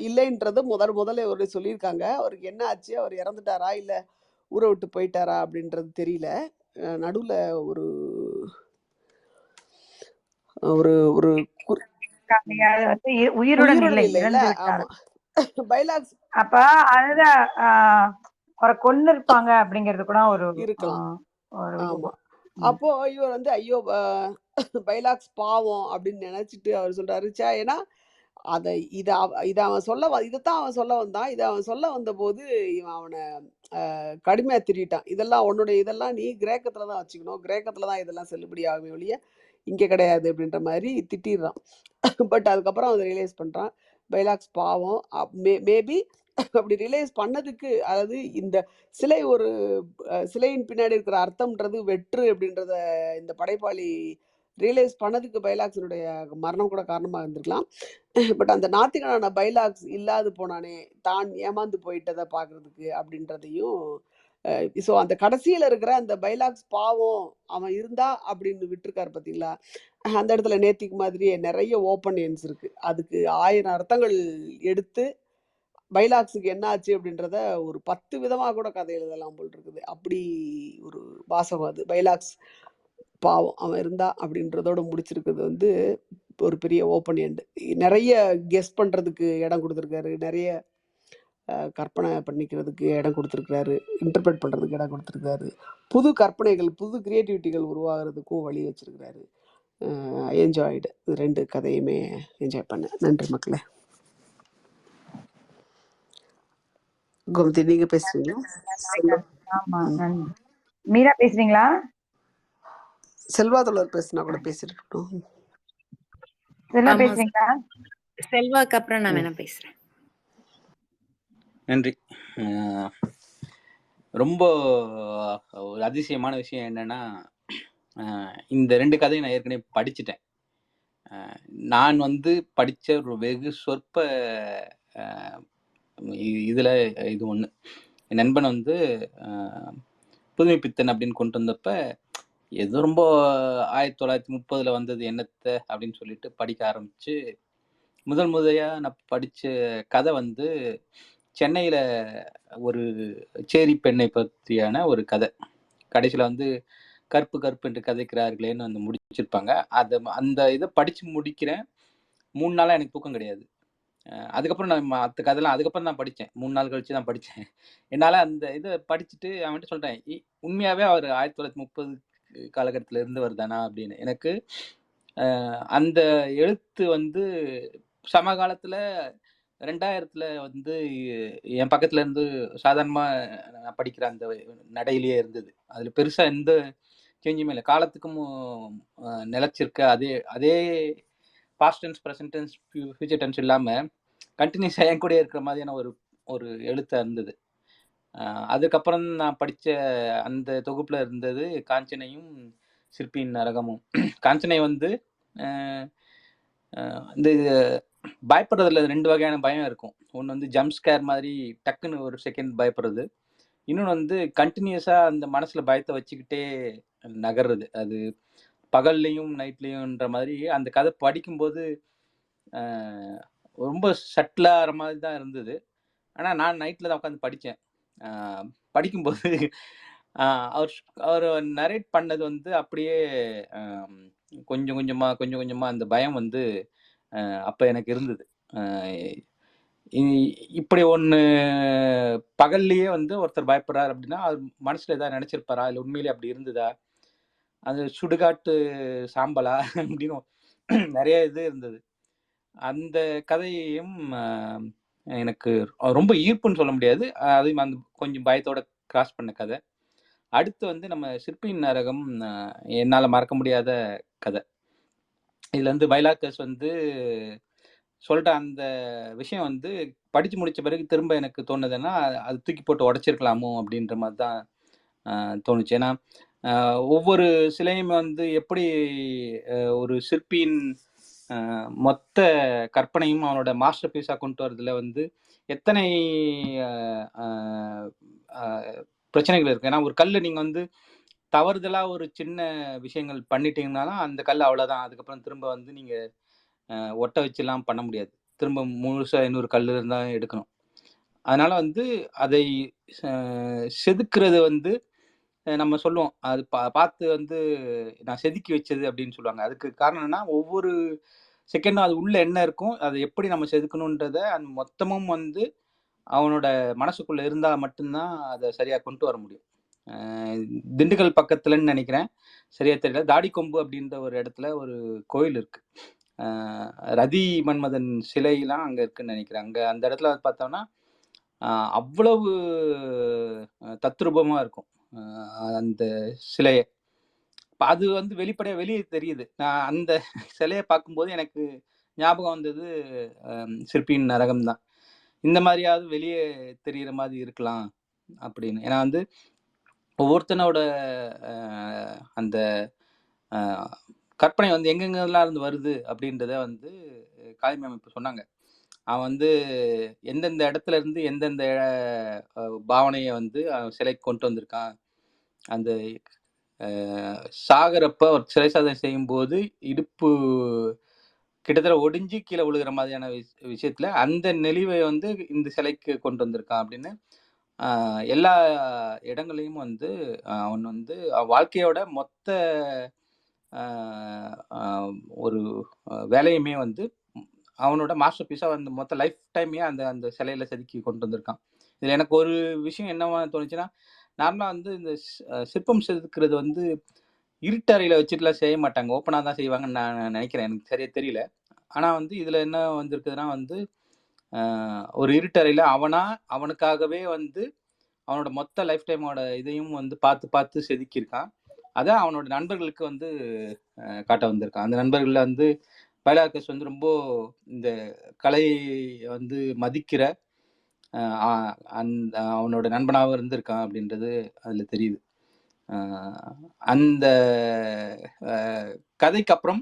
இல்லைன்றது முதல்ல ஒரு சொல்லியிருக்காங்க. அவருக்கு என்ன ஆச்சு, அவர் இறந்துட்டாரா இல்ல ஊரை விட்டு போயிட்டாரா அப்படின்றது தெரியல. நடுவுல ஒரு ஒரு ஒரு உயிருடன் இல்ல இறந்து ஆமா விட்டார். பைலாக்ஸ் அப்ப அதுதான் அவரை கொன்னு இருப்பாங்க அப்படிங்கிறது கூட ஒரு இருக்கலாம். ஒரு ஆமா. அப்போ இவர் வந்து ஐயோ பைலாக்ஸ் பாவம் அப்படின்னு நினைச்சிட்டு அவர் சொல்றாரு. ஏன்னா இதை இதைத்தான் அவன் சொல்ல வந்தான். இதை அவன் சொல்ல வந்த போது இவன் அவனை கடுமையா திட்டான். இதெல்லாம் நீ கிரேக்கத்துல தான் வச்சுக்கணும், கிரேக்கத்துல தான் இதெல்லாம் செல்லுபடி ஆகுமே ஒழிய இங்க கிடையாது அப்படின்ற மாதிரி திட்டிடுறான். பட் அதுக்கப்புறம் அவன் ரியலைஸ் பண்றான் பைலாக்ஸ் பாவம். மேபி அப்படி ரியலைஸ் பண்ணதுக்கு, அதாவது இந்த சிலை ஒரு சிலையின் பின்னாடி இருக்கிற அர்த்தம்ன்றது வெற்று அப்படின்றத இந்த படைப்பாளி ரியலைஸ் பண்ணதுக்கு பைலாக்ஸினுடைய மரணம் கூட காரணமாக இருந்திருக்கலாம். பட் அந்த நாத்திகனான பைலாக்ஸ் இல்லாது போனானே, தான் ஏமாந்து போயிட்டதை பார்க்கறதுக்கு அப்படின்றதையும், ஸோ அந்த கடைசியில் இருக்கிற அந்த பைலாக்ஸ் பாவம் அவன் இருந்தா அப்படின்னு விட்டுருக்காரு பார்த்தீங்களா, அந்த இடத்துல நேத்திக்கு மாதிரியே நிறைய ஓப்பன் எண்ட்ஸ் இருக்கு. அதுக்கு 1000 அர்த்தங்கள் எடுத்து பைலாக்ஸுக்கு என்ன ஆச்சு அப்படின்றத ஒரு 10 விதமாக கூட கதை எழுதலாம் போல் இருக்குது. அப்படி ஒரு வாசகம் அது. பைலாக்ஸ் பாவம் அவன் இருந்தா அப்படின்றதோட முடிச்சிருக்கிறது வந்து ஒரு பெரிய ஓப்பன் எண்டு. நிறைய கெஸ் பண்ணுறதுக்கு இடம் கொடுத்துருக்காரு, நிறைய கற்பனை பண்ணிக்கிறதுக்கு இடம் கொடுத்துருக்காரு, இன்டர்பிரட் பண்ணுறதுக்கு இடம் கொடுத்துருக்காரு, புது கற்பனைகள் புது கிரியேட்டிவிட்டிகள் உருவாகிறதுக்கும் வழி வச்சிருக்கிறாரு. என்ஜாய்டு. இது 2 கதையுமே என்ஜாய் பண்ணேன். நன்றி மக்களே. கோமதி நீங்க பேசுறீங்களா? செல்வா. ஆமா, ம். நன்றி. மீரா பேசுறீங்களா? செல்வா தோழர் பேசுனா கூட பேசிட்டு இருக்கட்டும். செல்வா ஆமா பேசுறீங்களா? செல்வாக்கு அப்புறம் நான் ம். வேணா பேசுறேன். நன்றி. ரொம்ப ஒரு அதிசயமான விஷயம் என்னன்னா, இந்த 2 கதையும் நான் ஏற்கனவே படிச்சுட்டேன். நான் வந்து படிச்ச ஒரு வெகு சொற்ப இதுல இது ஒண்ணு. என் நண்பன் வந்து புதுமை பித்தன் அப்படின்னு கொண்டு வந்தப்ப, ஏதோ ரொம்ப 1930ல வந்தது என்னத்த அப்படின்னு சொல்லிட்டு படிக்க ஆரம்பிச்சு, முதல் முறையா நான் படிச்ச கதை வந்து சென்னையில ஒரு சேரி பெண்ணை பற்றியான ஒரு கதை. கடைசியில வந்து கற்பு கற்பு என்று கதைக்கிறார்களேன்னு வந்து முடிச்சிருப்பாங்க. அந்த இதை படிச்சு முடிக்கிறேன். 3 நாளா எனக்கு தூக்கம் கிடையாது. அதுக்கப்புறம் நான் மற்ற கதைலாம் அதுக்கப்புறம் தான் படித்தேன். 3 நாள் கழிச்சு தான் படித்தேன். என்னால் அந்த இதை படிச்சுட்டு அவன்கிட்ட சொல்லிட்டேன், உண்மையாகவே அவர் 1930 காலகட்டத்தில் இருந்தவர் தானா அப்படின்னு. எனக்கு அந்த எழுத்து வந்து சமகாலத்தில் 2000ல வந்து என் பக்கத்துல இருந்து சாதாரணமா நான் படிக்கிற அந்த நடையிலேயே இருந்தது. அதுல பெருசா எந்த சேஞ்சுமே இல்லை. காலத்துக்கும் நிலைச்சிருக்க அதே அதே past tense, present tense, future tense இல்லாம கண்டினியூஸா என் கூட இருக்கிற மாதிரியான ஒரு ஒரு எழுத்தா இருந்தது. அதுக்கப்புறம் நான் படிச்ச அந்த தொகுப்புல இருந்தது காஞ்சனையும் சிற்பியின் நரகமும். காஞ்சனை வந்து இந்த பயப்படுறதுல 2 வகையான பயம் இருக்கும். ஒன்று வந்து ஜம்ப் ஸ்கேர் மாதிரி டக்குன்னு ஒரு செகண்ட் பயப்படுறது. இன்னொன்று வந்து கண்டினியூஸாக அந்த மனசில் பயத்தை வச்சுக்கிட்டே நகர்றது. அது பகல்லையும் நைட்லேயும்ன்ற மாதிரி அந்த கதை படிக்கும்போது ரொம்ப சட்டிலாகிற மாதிரி தான் இருந்தது. ஆனால் நான் நைட்டில் தான் உட்காந்து படித்தேன். படிக்கும்போது அவர் நரேட் பண்ணது வந்து அப்படியே கொஞ்சம் கொஞ்சமாக அந்த பயம் வந்து அப்போ எனக்கு இருந்தது. இப்படி ஒன்று பகல்லையே வந்து ஒருத்தர் பயப்படுறாரு அப்படின்னா அது மனசில் ஏதாவது நினச்சிருப்பாரா, இல்லை உண்மையிலே அப்படி இருந்ததா, அது சுடுகாட்டு சாம்பலா அப்படின்னு நிறைய இது இருந்தது. அந்த கதையையும் எனக்கு ரொம்ப ஈர்ப்புன்னு சொல்ல முடியாது, அதையும் அந்த கொஞ்சம் பயத்தோட கிராஸ் பண்ண கதை. அடுத்து வந்து நம்ம சிற்பியின் நரகம் என்னால் மறக்க முடியாத கதை. இதுல வந்து பைலாக்கஸ் வந்து சொல்ற அந்த விஷயம் வந்து படிச்சு முடிச்ச பிறகு திரும்ப எனக்கு தோணுதுன்னா அது தூக்கி போட்டு உடைச்சிருக்கலாமோ அப்படின்ற மாதிரி தான் தோணுச்சு. ஏன்னா ஒவ்வொரு சிலையும் வந்து எப்படி ஒரு சிற்பியின் மொத்த கற்பனையும் அவனோட மாஸ்டர் பீஸா கொண்டு வரதுல வந்து எத்தனை பிரச்சனைகள் இருக்கு. ஏன்னா ஒரு கல் நீங்க வந்து தவறுதலா ஒரு சின்ன விஷயங்கள் பண்ணிட்டீங்கன்னாலும் அந்த கல் அவ்வளவுதான். அதுக்கப்புறம் திரும்ப வந்து நீங்க ஒட்ட வச்சுலாம் பண்ண முடியாது. திரும்ப முழுசா இன்னொரு கல் இருந்தா எடுக்கணும். அதனால வந்து அதை செதுக்குறது வந்து நம்ம சொல்லுவோம், அது பார்த்து வந்து நான் செதுக்கி வச்சது அப்படின்னு சொல்லுவாங்க. அதுக்கு காரணம் என்னன்னா ஒவ்வொரு செகண்டும் அது உள்ள என்ன இருக்கும், அதை எப்படி நம்ம செதுக்கணுன்றத அந்த மொத்தமும் வந்து அவனோட மனசுக்குள்ள இருந்தா மட்டும்தான் அதை சரியா கொண்டு வர முடியும். திண்டுக்கல் பக்கத்துலன்னு நினைக்கிறேன், சரியா தெரியல, தாடிக்கொம்பு அப்படின்ற ஒரு இடத்துல ஒரு கோயில் இருக்கு. ரதி மன்மதன் சிலையெல்லாம் அங்க இருக்குன்னு நினைக்கிறேன். அங்க அந்த இடத்துல பார்த்தோம்னா அவ்வளவு தத்ரூபமா இருக்கும் அந்த சிலையை. அது வந்து வெளிப்படையா வெளியே தெரியுது. நான் அந்த சிலையை பார்க்கும்போது எனக்கு ஞாபகம் வந்தது சிற்பியின் நரகம் தான். இந்த மாதிரியாவது வெளியே தெரிகிற மாதிரி இருக்கலாம் அப்படின்னு. ஏன்னா வந்து ஒவ்வொருத்தனோட அந்த கற்பனை வந்து எங்கெங்கெல்லாம் இருந்து வருது அப்படின்றத வந்து காளிமி அமைப்பு சொன்னாங்க. அவன் வந்து எந்தெந்த இடத்துல இருந்து எந்தெந்த பாவனையை வந்து சிலைக்கு கொண்டு வந்திருக்கான். அந்த சாகரப்ப ஒரு சிலை சாதனை செய்யும்போது இடுப்பு கிட்டத்தட்ட ஒடிஞ்சு கீழே விழுகிற மாதிரியான விஷயத்துல அந்த நெளிவை வந்து இந்த சிலைக்கு கொண்டு வந்திருக்கான் அப்படின்னு எல்லா இடங்களையும் வந்து அவன் வந்து வாழ்க்கையோட மொத்த ஒரு வேலையுமே வந்து அவனோட மாஸ்டர் பீஸாக வந்து மொத்த லைஃப் டைமே அந்த அந்த சிலையில செதுக்கி கொண்டு வந்திருக்கான். இதில் எனக்கு ஒரு விஷயம் என்னவா தோணுச்சுன்னா, நார்மலாக வந்து இந்த சிற்பம் செதுக்கிறது வந்து இருட்டறையில் வச்சுட்டுலாம் செய்ய மாட்டாங்க, ஓப்பனாக தான் செய்வாங்கன்னு நான் நினைக்கிறேன். எனக்கு சரியா தெரியல. ஆனால் வந்து இதில் என்ன வந்திருக்குதுன்னா வந்து ஒரு இருட்டறையில் அவனுக்காகவே வந்து அவனோட மொத்த லைஃப் டைமோட இதையும் வந்து பார்த்து பார்த்து செதுக்கியிருக்கான். அதை அவனோட நண்பர்களுக்கு வந்து காட்ட வந்திருக்கான். அந்த நண்பர்களில் வந்து பைலார்கஸ் வந்து ரொம்ப இந்த கலையை வந்து மதிக்கிற அந்த அவனோட நண்பனாகவும் இருந்திருக்கான் அப்படின்றது அதில் தெரியுது. அந்த கதைக்கு அப்புறம்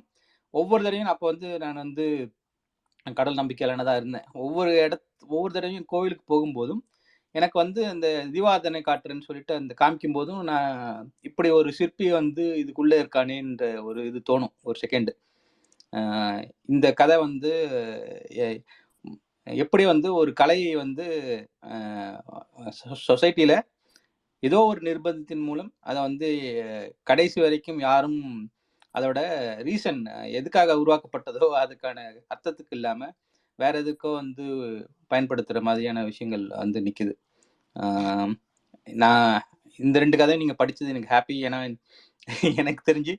ஒவ்வொரு தடவையும் அப்போ வந்து நான் வந்து கடல் நம்பிக்கையாளனதாக இருந்தேன். ஒவ்வொரு தடவையும் கோவிலுக்கு போகும்போதும் எனக்கு வந்து அந்த தீபாராதனை காட்டுறேன்னு சொல்லிட்டு அந்த காமிக்கும் போதும் நான் இப்படி ஒரு சிற்பி வந்து இதுக்குள்ளே இருக்கானேன்ற ஒரு இது தோணும் ஒரு செகண்டு. இந்த கதை வந்து எப்படி வந்து ஒரு கலையை வந்து சொசைட்டியில் ஏதோ ஒரு நிர்பந்தத்தின் மூலம் அதை வந்து கடைசி வரைக்கும் யாரும் அதோட ரீசன் எதுக்காக உருவாக்கப்பட்டதோ அதுக்கான அர்த்தத்துக்கு இல்லாமல் வேற எதுக்கோ வந்து பயன்படுத்துகிற மாதிரியான விஷயங்கள் வந்து நிற்குது. நான் இந்த 2 கதையும் நீங்கள் படித்தது எனக்கு ஹாப்பி. ஏன்னா எனக்கு தெரிஞ்சு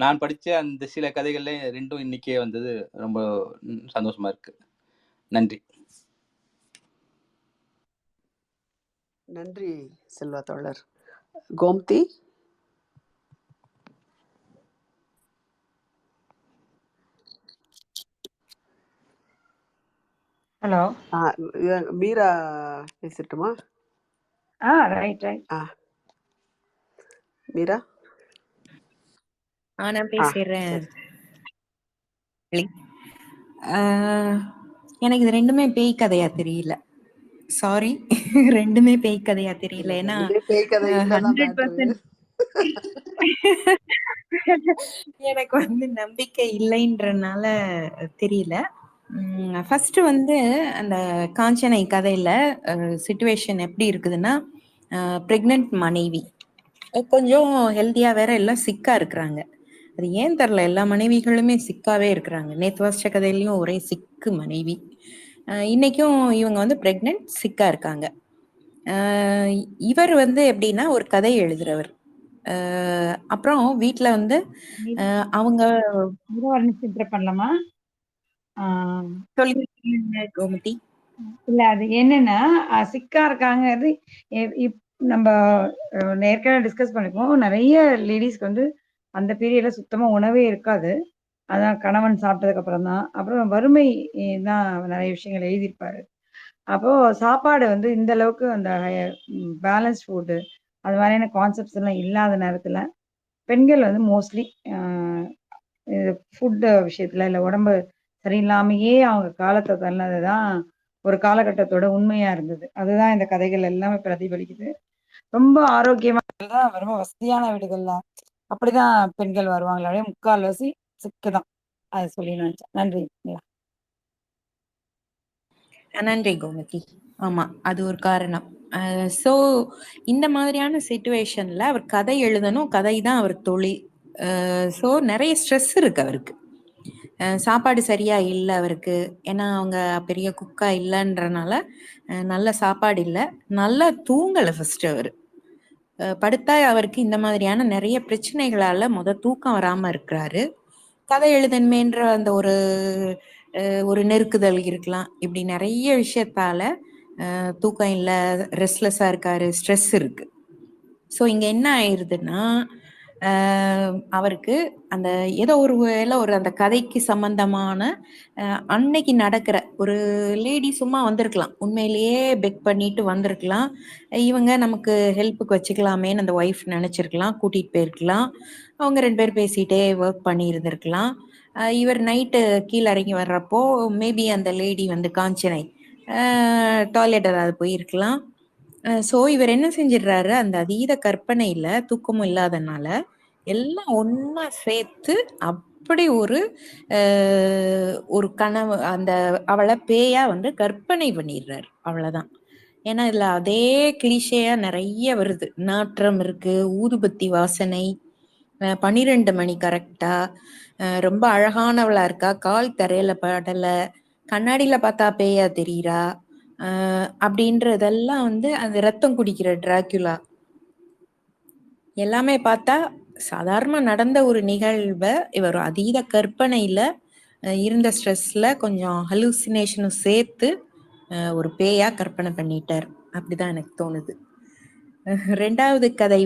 நான் படித்த அந்த சில கதைகள்ல 2ம் இன்னைக்கே வந்தது ரொம்ப சந்தோஷமா இருக்கு. நன்றி. நன்றி செல்வா தோழர். கோமதி. ஹலோ. மீரா பேசட்டுமா? ரைட். மீரா. நான் பேசிடுறேன். எனக்கு இது 2மே பேய் கதையா தெரியல. சாரி, 2மே பேய் கதையா தெரியல. ஏன்னா 100% எனக்கு வந்து நம்பிக்கை இல்லைன்றனால தெரியல. ஃபர்ஸ்ட் வந்து அந்த காஞ்சனை கதையில சிச்சுவேஷன் எப்படி இருக்குதுன்னா, பிரெக்னென்ட் மனைவி கொஞ்சம் ஹெல்த்தியா வேற எல்லாம் சிக்கா இருக்கிறாங்க. அது ஏன் தெரில, எல்லா மனைவிகளுமே சிக்காவே இருக்கிறாங்க. நேற்று வாசிச்ச கதையிலையும் ஒரே சிக்கு மனைவி. இன்னைக்கும் இவங்க வந்து பிரெக்னென்ட் சிக்கா இருக்காங்க. இவர் வந்து எப்படின்னா ஒரு கதை எழுதுறவர். அப்புறம் வீட்டுல வந்து அவங்க பண்ணலாமா? சொல்லி கோமதி. இல்ல, அது என்னன்னா சிக்கா இருக்காங்கிறது நம்ம ஏற்கனவே டிஸ்கஸ் பண்ணிப்போம். நிறைய லேடிஸ்க்கு வந்து அந்த பீரியட்ல சுத்தமா உணவே இருக்காது. அதான் கணவன் சாப்பிட்டதுக்கு அப்புறம் தான். அப்புறம் வறுமை தான் நிறைய விஷயங்கள் எழுதியிருப்பாரு. அப்போ சாப்பாடு வந்து இந்த அளவுக்கு அந்த பேலன்ஸ் ஃபுட்டு அது மாதிரியான கான்செப்ட்ஸ் எல்லாம் இல்லாத நேரத்துல பெண்கள் வந்து மோஸ்ட்லி ஃபுட்டு விஷயத்துல இல்லை உடம்பு சரியில்லாமையே அவங்க காலத்தை தள்ளதுதான் ஒரு காலகட்டத்தோட உண்மையா இருந்தது. அதுதான் இந்த கதைகள் எல்லாமே பிரதிபலிக்குது. ரொம்ப ஆரோக்கியமா தான், ரொம்ப வசதியான வீடுகள்ல அப்படிதான் பெண்கள் வருவாங்களே, முக்கால்வாசி சிக்குதான். அது சொல்லி நினைச்சேன். நன்றி. நன்றி கோமதி. ஆமா, அது ஒரு காரணம். ஸோ இந்த மாதிரியான சிச்சுவேஷன்ல அவர் கதை எழுதணும், கதை தான் அவர் தொழில். ஸோ நிறைய ஸ்ட்ரெஸ் இருக்கு அவருக்கு. சாப்பாடு சரியா இல்லை அவருக்கு. ஏன்னா அவங்க பெரிய குக்கா இல்லைன்றனால நல்ல சாப்பாடு இல்லை, நல்லா தூங்கலை ஃபர்ஸ்ட். அவர் படுத்தா அவருக்கு இந்த மாதிரியான நிறைய பிரச்சனைகளால தூக்கம் வராம இருக்கிறாரு. கதை எழுதன்மைன்ற அந்த ஒரு நெருக்குதல் இருக்கலாம். இப்படி நிறைய விஷயத்தால தூக்கம் இல்லை, ரெஸ்ட்லெஸ்ஸா இருக்காரு, ஸ்ட்ரெஸ் இருக்கு. ஸோ இங்க என்ன ஆயிடுதுன்னா, அவருக்கு அந்த ஏதோ ஒரு வேளை ஒரு அந்த கதைக்கு சம்பந்தமான அன்னைக்கு நடக்கிற ஒரு லேடி சும்மா வந்திருக்கலாம், உண்மையிலேயே பெக் பண்ணிட்டு வந்திருக்கலாம். இவங்க நமக்கு ஹெல்ப்புக்கு வச்சுக்கலாமேன்னு அந்த ஒய்ஃப் நினைச்சிருக்கலாம், கூட்டிட்டு போயிருக்கலாம். அவங்க 2 பேர் பேசிட்டே ஒர்க் பண்ணி இருந்திருக்கலாம். இவர் நைட்டு கீழே இறங்கி வர்றப்போ மேபி அந்த லேடி வந்து காஞ்சனை டாய்லெட் ஏதாவது போயிருக்கலாம். ஸோ இவர் என்ன செஞ்சிடுறாரு, அந்த அதீத கற்பனையில தூக்கமும் இல்லாதனால எல்லாம் ஒன்னா சேர்த்து அப்படி ஒரு கனவு, அவளை பேயா கற்பனை பண்ணிடுறாரு, அவ்வளவுதான். ஏன்னா இதுல அதே கிளிஷேயா நிறைய வருது. நாற்றம் இருக்கு, ஊதுபத்தி வாசனை, 12 மணி கரெக்டா, ரொம்ப அழகானவளா இருக்கா, கால் தரையில படல, கண்ணாடியில பார்த்தா பேயா தெரியுறா, அப்படின்றதெல்லாம் அந்த ரத்தம் குடிக்கிற டிராக்குலா எல்லாமே பார்த்தா சாதாரண நடந்த ஒரு நிகழ்வை இவர் அதீத கற்பனையில இருந்த ஸ்ட்ரெஸ்ல கொஞ்சம் ஹலூசினேஷனும் சேர்த்து ஒரு பேயா கற்பனை பண்ணிட்டார். அப்படிதான் எனக்கு தோணுது. ரெண்டாவது கதை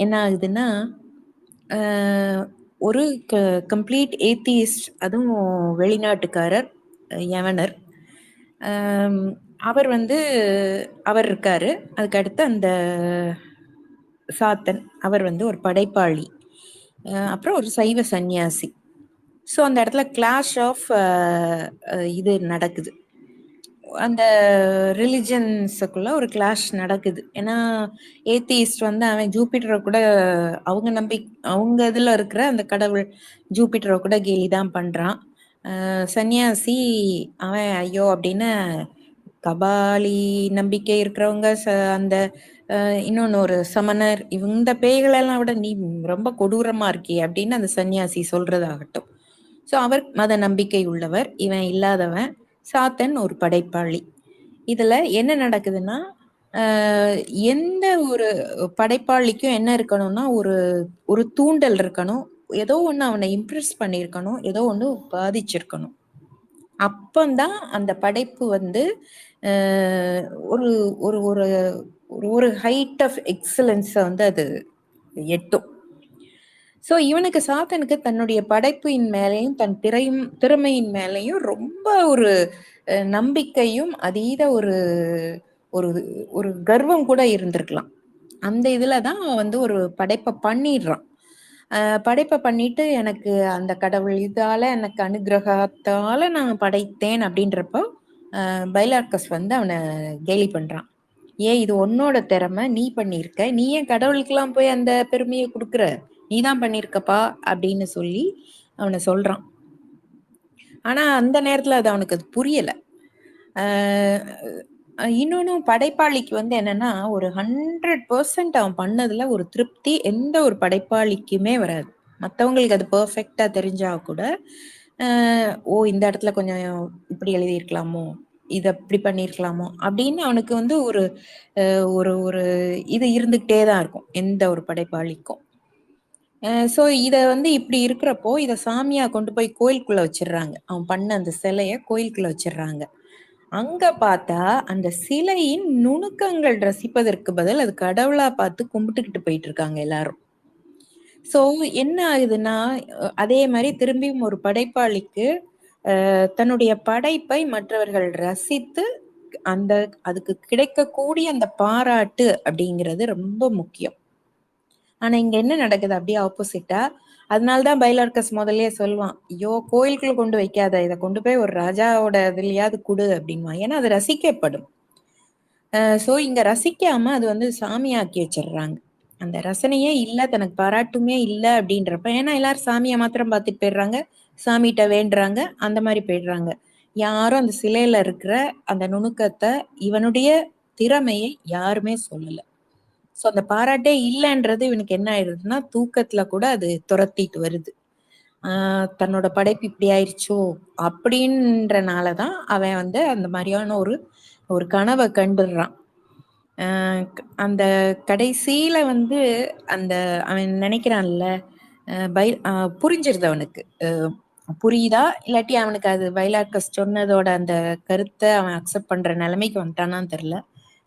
என்ன ஆகுதுன்னா, ஒரு கம்ப்ளீட் ஏத்தியிஸ்ட், அதுவும் வெளிநாட்டுக்காரர், யவனர். அவர் இருக்காரு. அதுக்கு அடுத்து அந்த சாத்தன், அவர் ஒரு படைப்பாளி, அப்புறம் ஒரு சைவ சந்நியாசி. ஸோ அந்த இடத்துல கிளாஷ் ஆஃப் இது நடக்குது. அந்த ரிலிஜன்ஸுக்குள்ள ஒரு கிளாஷ் நடக்குது. ஏன்னா ஏத்தியிஸ்ட் அவன் ஜூபிட்டரை கூட அவங்க இதுல இருக்கிற அந்த கடவுள் ஜூபிட்டரை கூட கேலி தான் பண்றான். சன்னியாசி அவன் ஐயோ அப்படின்னு கபாலி நம்பிக்கை இருக்கிறவங்க, அந்த இன்னொன்னு ஒரு சமணர், இந்த பேய்களெல்லாம் விட நீ ரொம்ப கொடூரமா இருக்கியே அப்படின்னு அந்த சன்னியாசி சொல்றதாகட்டும். ஸோ அவர் மத நம்பிக்கை உள்ளவர், இவன் இல்லாதவன். சாத்தன் ஒரு படைப்பாளி. இதுல என்ன நடக்குதுன்னா, எந்த ஒரு படைப்பாளிக்கும் என்ன இருக்கணும்னா, ஒரு தூண்டல் இருக்கணும், ஏதோ ஒண்ணு அவனை இம்ப்ரெஸ் பண்ணியிருக்கணும், ஏதோ ஒண்ணு பாதிச்சிருக்கணும். அப்பந்தான் அந்த படைப்பு ஒரு ஒரு ஒரு ஒரு ஹைட் ஆஃப் எக்ஸலன்ஸை அது எட்டும். ஸோ இவனுக்கு, சாத்தனுக்கு தன்னுடைய படைப்பின் மேலையும் தன் திறமையின் மேலையும் ரொம்ப ஒரு நம்பிக்கையும் அதீத ஒரு ஒரு ஒரு கர்வம் கூட இருந்திருக்கலாம். அந்த இதுல தான் ஒரு படைப்பை பண்ணிடுறான். படைப்பை பண்ணிட்டு எனக்கு அந்த கடவுள் இதால எனக்கு அனுகிரகத்தால நான் படைத்தேன் அப்படின்றப்போ பைலார்கஸ் அவனை கேலி பண்றான். இது உன்னோட திறமை, நீ பண்ணியிருக்க, நீ ஏன் கடவுளுக்கெல்லாம் போய் அந்த பெருமையை கொடுக்குற, நீதான் பண்ணிருக்கப்பா அப்படின்னு சொல்லி அவனை சொல்றான். ஆனா அந்த நேரத்துல அது அவனுக்கு அது புரியல. இன்னொன்னும் படைப்பாளிக்கு என்னன்னா, ஒரு 100% அவன் பண்ணதுல ஒரு திருப்தி எந்த ஒரு படைப்பாளிக்குமே வராது. மற்றவங்களுக்கு அது பெர்ஃபெக்டா தெரிஞ்சா கூட இந்த இடத்துல கொஞ்சம் இப்படி எழுதியிருக்கலாமோ, இதை இப்படி பண்ணியிருக்கலாமோ அப்படின்னு அவனுக்கு ஒரு ஒரு இது இருந்துகிட்டே தான் இருக்கும் எந்த ஒரு படைப்பாளிக்கும். ஸோ இதை இப்படி இருக்கிறப்போ இதை சாமியா கொண்டு போய் கோயிலுக்குள்ள வச்சிடுறாங்க. அவன் பண்ண அந்த சிலைய கோயிலுக்குள்ள வச்சிடுறாங்க. அங்க பார்த்தா அந்த சிலையின் நுணுக்கங்கள் ரசிப்பதற்கு பதில் அது கடவுளா பார்த்து கும்பிட்டுக்கிட்டு போயிட்டு இருக்காங்க எல்லாரும். ஸோ என்ன ஆகுதுன்னா, அதே மாதிரி திரும்பியும் ஒரு படைப்பாளிக்கு தன்னுடைய படைப்பை மற்றவர்கள் ரசித்து அதுக்கு கிடைக்கக்கூடிய அந்த பாராட்டு அப்படிங்கிறது ரொம்ப முக்கியம். ஆனா இங்க என்ன நடக்குது, அப்படியே ஆப்போசிட்டா. அதனாலதான் பைலார்கஸ் முதல்லயே சொல்லுவான், ஐயோ கோயிலுக்குள்ள கொண்டு வைக்காத, இதை கொண்டு போய் ஒரு ராஜாவோட இதுலயாவது கொடு அப்படின்வான். ஏன்னா அது ரசிக்கப்படும். சோ இங்க ரசிக்காம அது சாமியாக்கி வச்சிடுறாங்க. அந்த ரசனையே இல்லை, தனக்கு பாராட்டுமே இல்லை அப்படின்றப்ப, ஏன்னா எல்லாரும் சாமியை மாத்திரம் பார்த்துட்டு போயிடுறாங்க, சாமிகிட்ட வேண்டுறாங்க, அந்த மாதிரி போயிடுறாங்க. யாரும் அந்த சிலையில இருக்கிற அந்த நுணுக்கத்தை, இவனுடைய திறமையை யாருமே சொல்லல. ஸோ அந்த பாராட்டே இல்லைன்றது இவனுக்கு என்ன ஆயிடுதுன்னா, தூக்கத்துல கூட அது துரத்திட்டு வருது. தன்னோட படைப்பு இப்படி ஆயிடுச்சோ அப்படின்றனாலதான் அவன் அந்த மாதிரியான ஒரு கனவை கண்டுடுறான். அந்த கடைசியில அந்த அவன் நினைக்கிறான்ல, புரிஞ்சிருது அவனுக்கு. புரியுதா இல்லாட்டி அவனுக்கு அது பைலார்கஸ் சொன்னதோட அந்த கருத்தை அவன் அக்செப்ட் பண்ற நிலைமைக்கு வந்துட்டானான்னு தெரியல.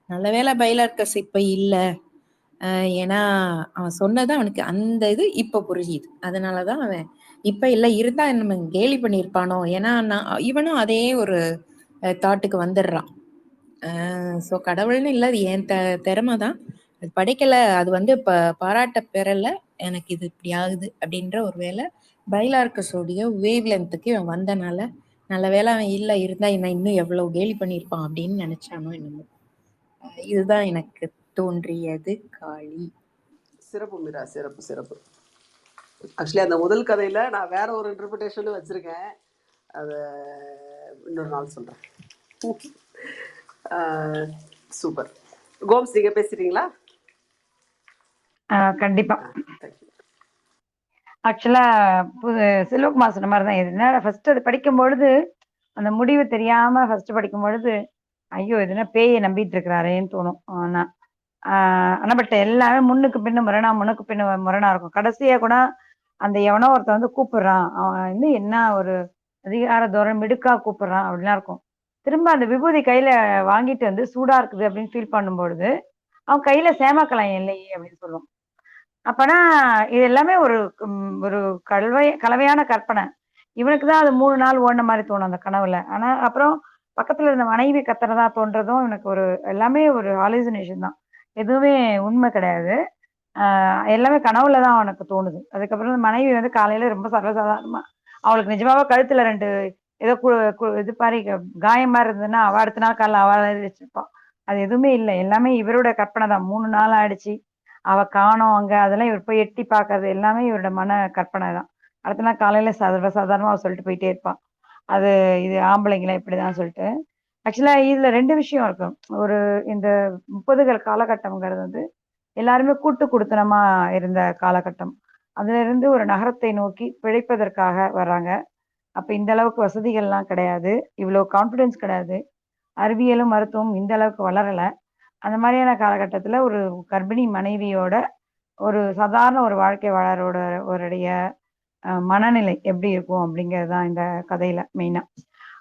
நல்லவேளை பைலார்கஸ் இப்ப இல்ல. ஏன்னா அவன் சொன்னது அவனுக்கு அந்த இது இப்ப புரியுது. அதனாலதான் அவன் இப்ப இல்ல, இருந்தா நம்ம கேலி பண்ணியிருப்பானோ. ஏன்னா இவனும் அதே ஒரு தாட்டுக்கு வந்துடுறான். ஸோ கடவுள்னு இல்லை, அது என் திறமை தான், அது படைக்கல, அது பாராட்ட பெறல, எனக்கு இது இப்படி ஆகுது அப்படின்ற ஒரு வேலை பைலார்கஸோடைய வேவ் லென்த்துக்கு இவன் வந்தனால நல்ல வேலை அவன் இல்லை, இருந்தா இவன் இன்னும் எவ்வளவு கேலி பண்ணியிருப்பான் அப்படின்னு நினைச்சானோ என்னமோ. இதுதான் எனக்கு தோன்றியது காளி. சிறப்பு மீரா, சிறப்பு சிறப்பு. ஆக்சுவலி அந்த முதல் கதையில நான் வேற ஒரு இன்டர்பிரிட்டேஷனும் வச்சிருக்கேன். அதை இன்னொரு நாள் சொல்றேன். சூப்பர். கோம்ஸ், நீங்க பேசுறீங்களா? கண்டிப்பா. தேங்க்யூ. ஆக்சுவலா செல்வகுமார் சொன்ன மாதிரி தான். இது ஃபர்ஸ்ட் அது படிக்கும் பொழுது அந்த முடிவு தெரியாம ஃபர்ஸ்ட் படிக்கும் பொழுது ஐயோ இதுனா பேயை நம்பிட்டு இருக்கிறாரேன்னு தோணும். ஆனா பட் எல்லாமே முன்னுக்கு பின்ன முரணா முன்னுக்கு பின்ன முரணா இருக்கும். கடைசியா கூட அந்த எவனோ ஒருத்தன் வந்து கூப்பிடுறான், அவன் வந்து என்ன ஒரு அதிகார தோரணை மிடுக்கா கூப்பிடுறான் அப்படிலாம் இருக்கும். திரும்ப அந்த விபூதி கையில வாங்கிட்டு வந்து சூடா இருக்குது அப்படின்னு ஃபீல் பண்ணும்பொழுது அவன் கையில சேமக்கலம் இல்லையே அப்படின்னு சொல்லுவான். அப்பனா இது எல்லாமே ஒரு கலவையான கற்பனை. இவனுக்கு தான் அது 3 நாள் ஓடுன மாதிரி தோணும் அந்த கனவுல. ஆனா அப்புறம் பக்கத்துல இருந்த மனைவி கத்துறதா தோன்றதும் எனக்கு எல்லாமே ஒரு ஹாலுசினேஷன் தான். எதுவுமே உண்மை கிடையாது. எல்லாமே கனவுல தான் அவனுக்கு தோணுது. அதுக்கப்புறம் அந்த மனைவி வந்து காலையில ரொம்ப சர்வசாதாரணமா அவளுக்கு நிஜமாவே கழுத்துல 2 ஏதோ இது மாரி காயம் மாரி இருந்ததுன்னா, அவ அடுத்த நாள் காலைல அவ எழுதி வச்சிருப்பா. அது எதுவுமே இல்ல. எல்லாமே இவரோட கற்பனை தான். 3 நாள் ஆயிடுச்சு. அவ காணோம் அங்க. அதெல்லாம் இவர் போய் எட்டி பார்க்கறது எல்லாமே இவரோட மன கற்பனை தான். அடுத்த நாள் காலையில சர்வசாதாரணமா அவ சொல்லிட்டு போயிட்டே இருப்பா. அது இது ஆம்பளைங்கலாம் இப்படிதான் சொல்லிட்டு. ஆக்சுவலா இதுல 2 விஷயம் இருக்கும். இந்த 30கள் காலகட்டம்ங்கிறது வந்து எல்லாருமே கூட்டு குடித்தனமா இருந்த காலகட்டம். அதிலிருந்து ஒரு நகரத்தை நோக்கி பிழைப்பதற்காக வர்றாங்க. அப்ப இந்த அளவுக்கு வசதிகள்லாம் கிடையாது. இவ்ளோ கான்ஃபிடன்ஸ் கிடையாது. அறிவியலும், மருத்துவமும் இந்த அளவுக்கு வளரல. அந்த மாரியான காலகட்டத்தில ஒரு கர்ப்பிணி மனைவியோட ஒரு சாதாரண ஒரு வாழ்க்கை வாழறோருடைய மனநிலை எப்படி இருக்கும் அப்படிங்கிறது தான் இந்த கதையில மெயினா.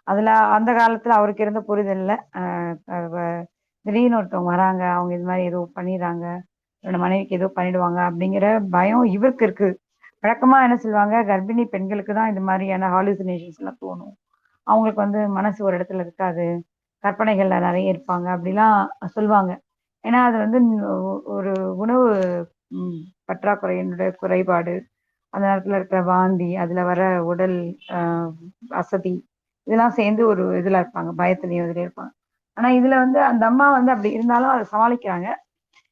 அதுல அந்த காலத்துல அவருக்கு இருந்த புரிதல்ல அ அ வ திடீர்னு ஒருத்தவங்க வராங்க. அவங்க இது மாரி ஏதோ பண்ணிர்றாங்க. என்னோட மனைவிக்கு ஏதோ பண்ணிடுவாங்க அப்படிங்கிற பயம் இவருக்கு இருக்கு. வழக்கமா என்ன சொல்லுவாங்க, கர்ப்பிணி பெண்களுக்கு தான் இது மாரியான ஹாலுசினேஷன்ஸ்லாம் தோணும். அவங்களுக்கு வந்து மனசு ஒரு இடத்துல இருக்காது. கற்பனைகள்ல நெறைய இருப்பாங்க அப்படிலாம் சொல்லுவாங்க. ஏன்னா அது வந்து ஒரு உணவு ம் பற்றாக்குறையினுடைய குறைபாடு. அந்த நேரத்துல இருக்கிற வாந்தி, அதுல வர உடல் அ அசதி, இதெல்லாம் சேர்ந்து ஒரு இதுல இருப்பாங்க. பயத்திலயும் இதுலயும் இருப்பாங்க. ஆனா இதுல வந்து அந்த அம்மா வந்து அப்படி இருந்தாலும் அத சமாளிக்கிறாங்க.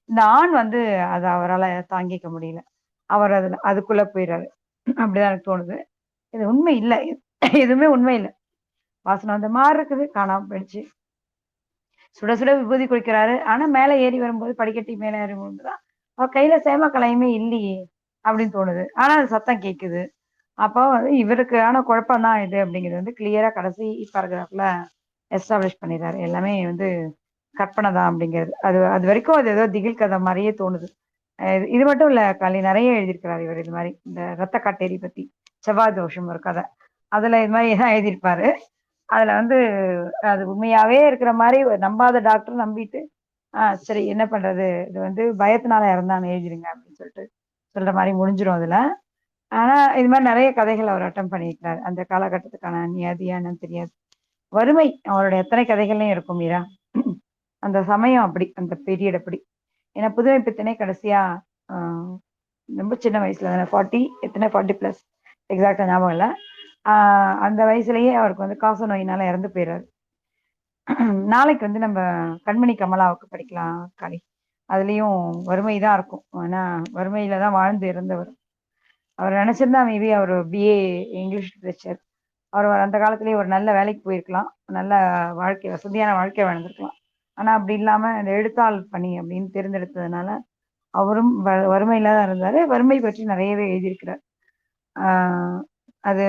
இந்த ஆண் வந்து அத அவரால தாங்கிக்க முடியல. அவர் அதுக்குள்ள போயிறாரு. அப்படிதான் எனக்கு தோணுது. இது உண்மை இல்ல. எதுவுமே உண்மை இல்ல. வாசனை வந்த மாரி இருக்குது. காணாம போயிடுச்சு. சுட சுட விபூதி குளிக்கிறாரு. ஆனா மேல ஏறி வரும்போது படிக்கட்டி மேல ஏறி வரும்போது தான், அவர் கையில சேமக்கலையுமே இல்லையே! அப்படின்னு தோணுது. ஆனா அது சத்தம் கேட்குது. அப்போ வந்து இவருக்கான குழப்பம் தான் இது அப்படிங்கிறது வந்து கிளியரா கடைசி பேராகிராஃப்ல எஸ்டாப்ளிஷ் பண்ணிடுறாரு. எல்லாமே வந்து கற்பனை தான் அப்படிங்கிறது. அது அது வரைக்கும் அது ஏதோ திகில் கதை மாரியே தோணுது. இது மட்டும் இல்ல கலி நெறைய எழுதியிருக்கிறாரு இவரு இது மாரி. இந்த ரத்த காட்டேரி பத்தி. செவ்வாய் தோஷம் ஒரு கதை. அதுல இது மாரி தான் எழுதியிருப்பாரு. அதுல வந்து அது உண்மையாவே இருக்கிற மாரி நம்பாத டாக்டர் நம்பிட்டு, சரி என்ன பண்றது? இது வந்து பயத்தினால இறந்தான்னு எழுதிருங்க அப்படின்னு சொல்லிட்டு சொல்ற மாரி முடிஞ்சிரும் அதுல. ஆனா இது மாரி நெறைய கதைகள் அவர் அட்டெம்ப்ட் பண்ணியிருக்கிறாரு. அந்த காலகட்டத்துக்கான நியதியா என்னன்னு தெரியாது. வறுமை அவருடைய எத்தனை கதைகள்லயும் இருக்கும் மீரா. அந்த சமயம் அப்படி, அந்த பீரியட் அப்படி. ஏன்னா புதுமை பித்தனே கடைசியா அ ரொம்ப சின்ன வயசுல தானே 40 எத்தன 40 பிளஸ் எக்ஸாக்ட்டா ஞாபகம் இல்ல. ஆ அந்த வயசுலயே அவருக்கு வந்து காச நோயினால இறந்து போயிறாரு. நாளைக்கு வந்து நம்ம கண்மணி கமலாவுக்கு படிக்கலாம் காளி. அதுலயும் வறுமை தான் இருக்கும். ஆனா வறுமையில தான் வாழ்ந்து இறந்தவர். அவர் நினைச்சிருந்தா மேபி அவர் பிஏ இங்கிலீஷ் லிட்ரேச்சர். அவர் அந்த காலத்திலேயே ஒரு நல்ல வேலைக்கு போயிருக்கலாம். நல்ல வாழ்க்கை வசதியான வாழ்க்கை வாழ்ந்திருக்கலாம். ஆனா அப்படி இல்லாம இந்த எழுத்தாள் பணி அப்படின்னு தேர்ந்தெடுத்ததுனால, அவரும் வறுமையில தான் இருந்தாரு. வறுமை பற்றி நிறையவே எழுதியிருக்கிறார். ஆ அது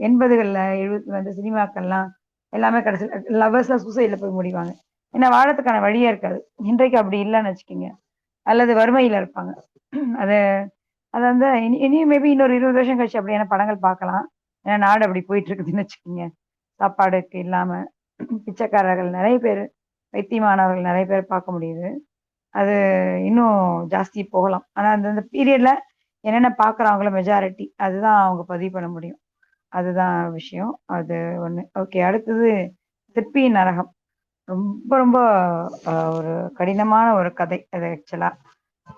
80கள்ல 70 வந்த சினிமாக்கள்லாம் எல்லாமே கடைசில லவ்வர்ஸ்லாம் சூசைட்ல போய் முடிவாங்க. ஏன்னா வாழறதுக்கான வழியே இருக்காது. இன்றைக்கு அப்படி இல்லன்னு வச்சுக்கங்க. அல்லது வறுமையில இருப்பாங்க. அது அது வந்து இனியும் மேபி இன்னொரு 20 வருஷம் கழிச்சு அப்படியான படங்கள் பார்க்கலாம். ஏன்னா நாடு அப்படி போயிட்டு இருக்குதுன்னு வச்சுக்கோங்க. சாப்பாடுக்கு இல்லாம பிச்சைக்காரர்கள் நெறைய பேரு, பைத்தியமானவர்கள் நெறைய பேர் பார்க்க முடியுது. அது இன்னும் ஜாஸ்தி போகலாம். ஆனா அந்தந்த பீரியட்ல என்னென்ன பார்க்குறாங்களோ மெஜாரிட்டி அதுதான் அவங்க பதிவு பண்ண முடியும். அதுதான் விஷயம். அது ஒண்ணு. ஓகே. அடுத்தது சிற்பியின் நரகம். ரொம்ப ரொம்ப ஒரு கடினமான ஒரு கதை அது ஆக்சுவலா.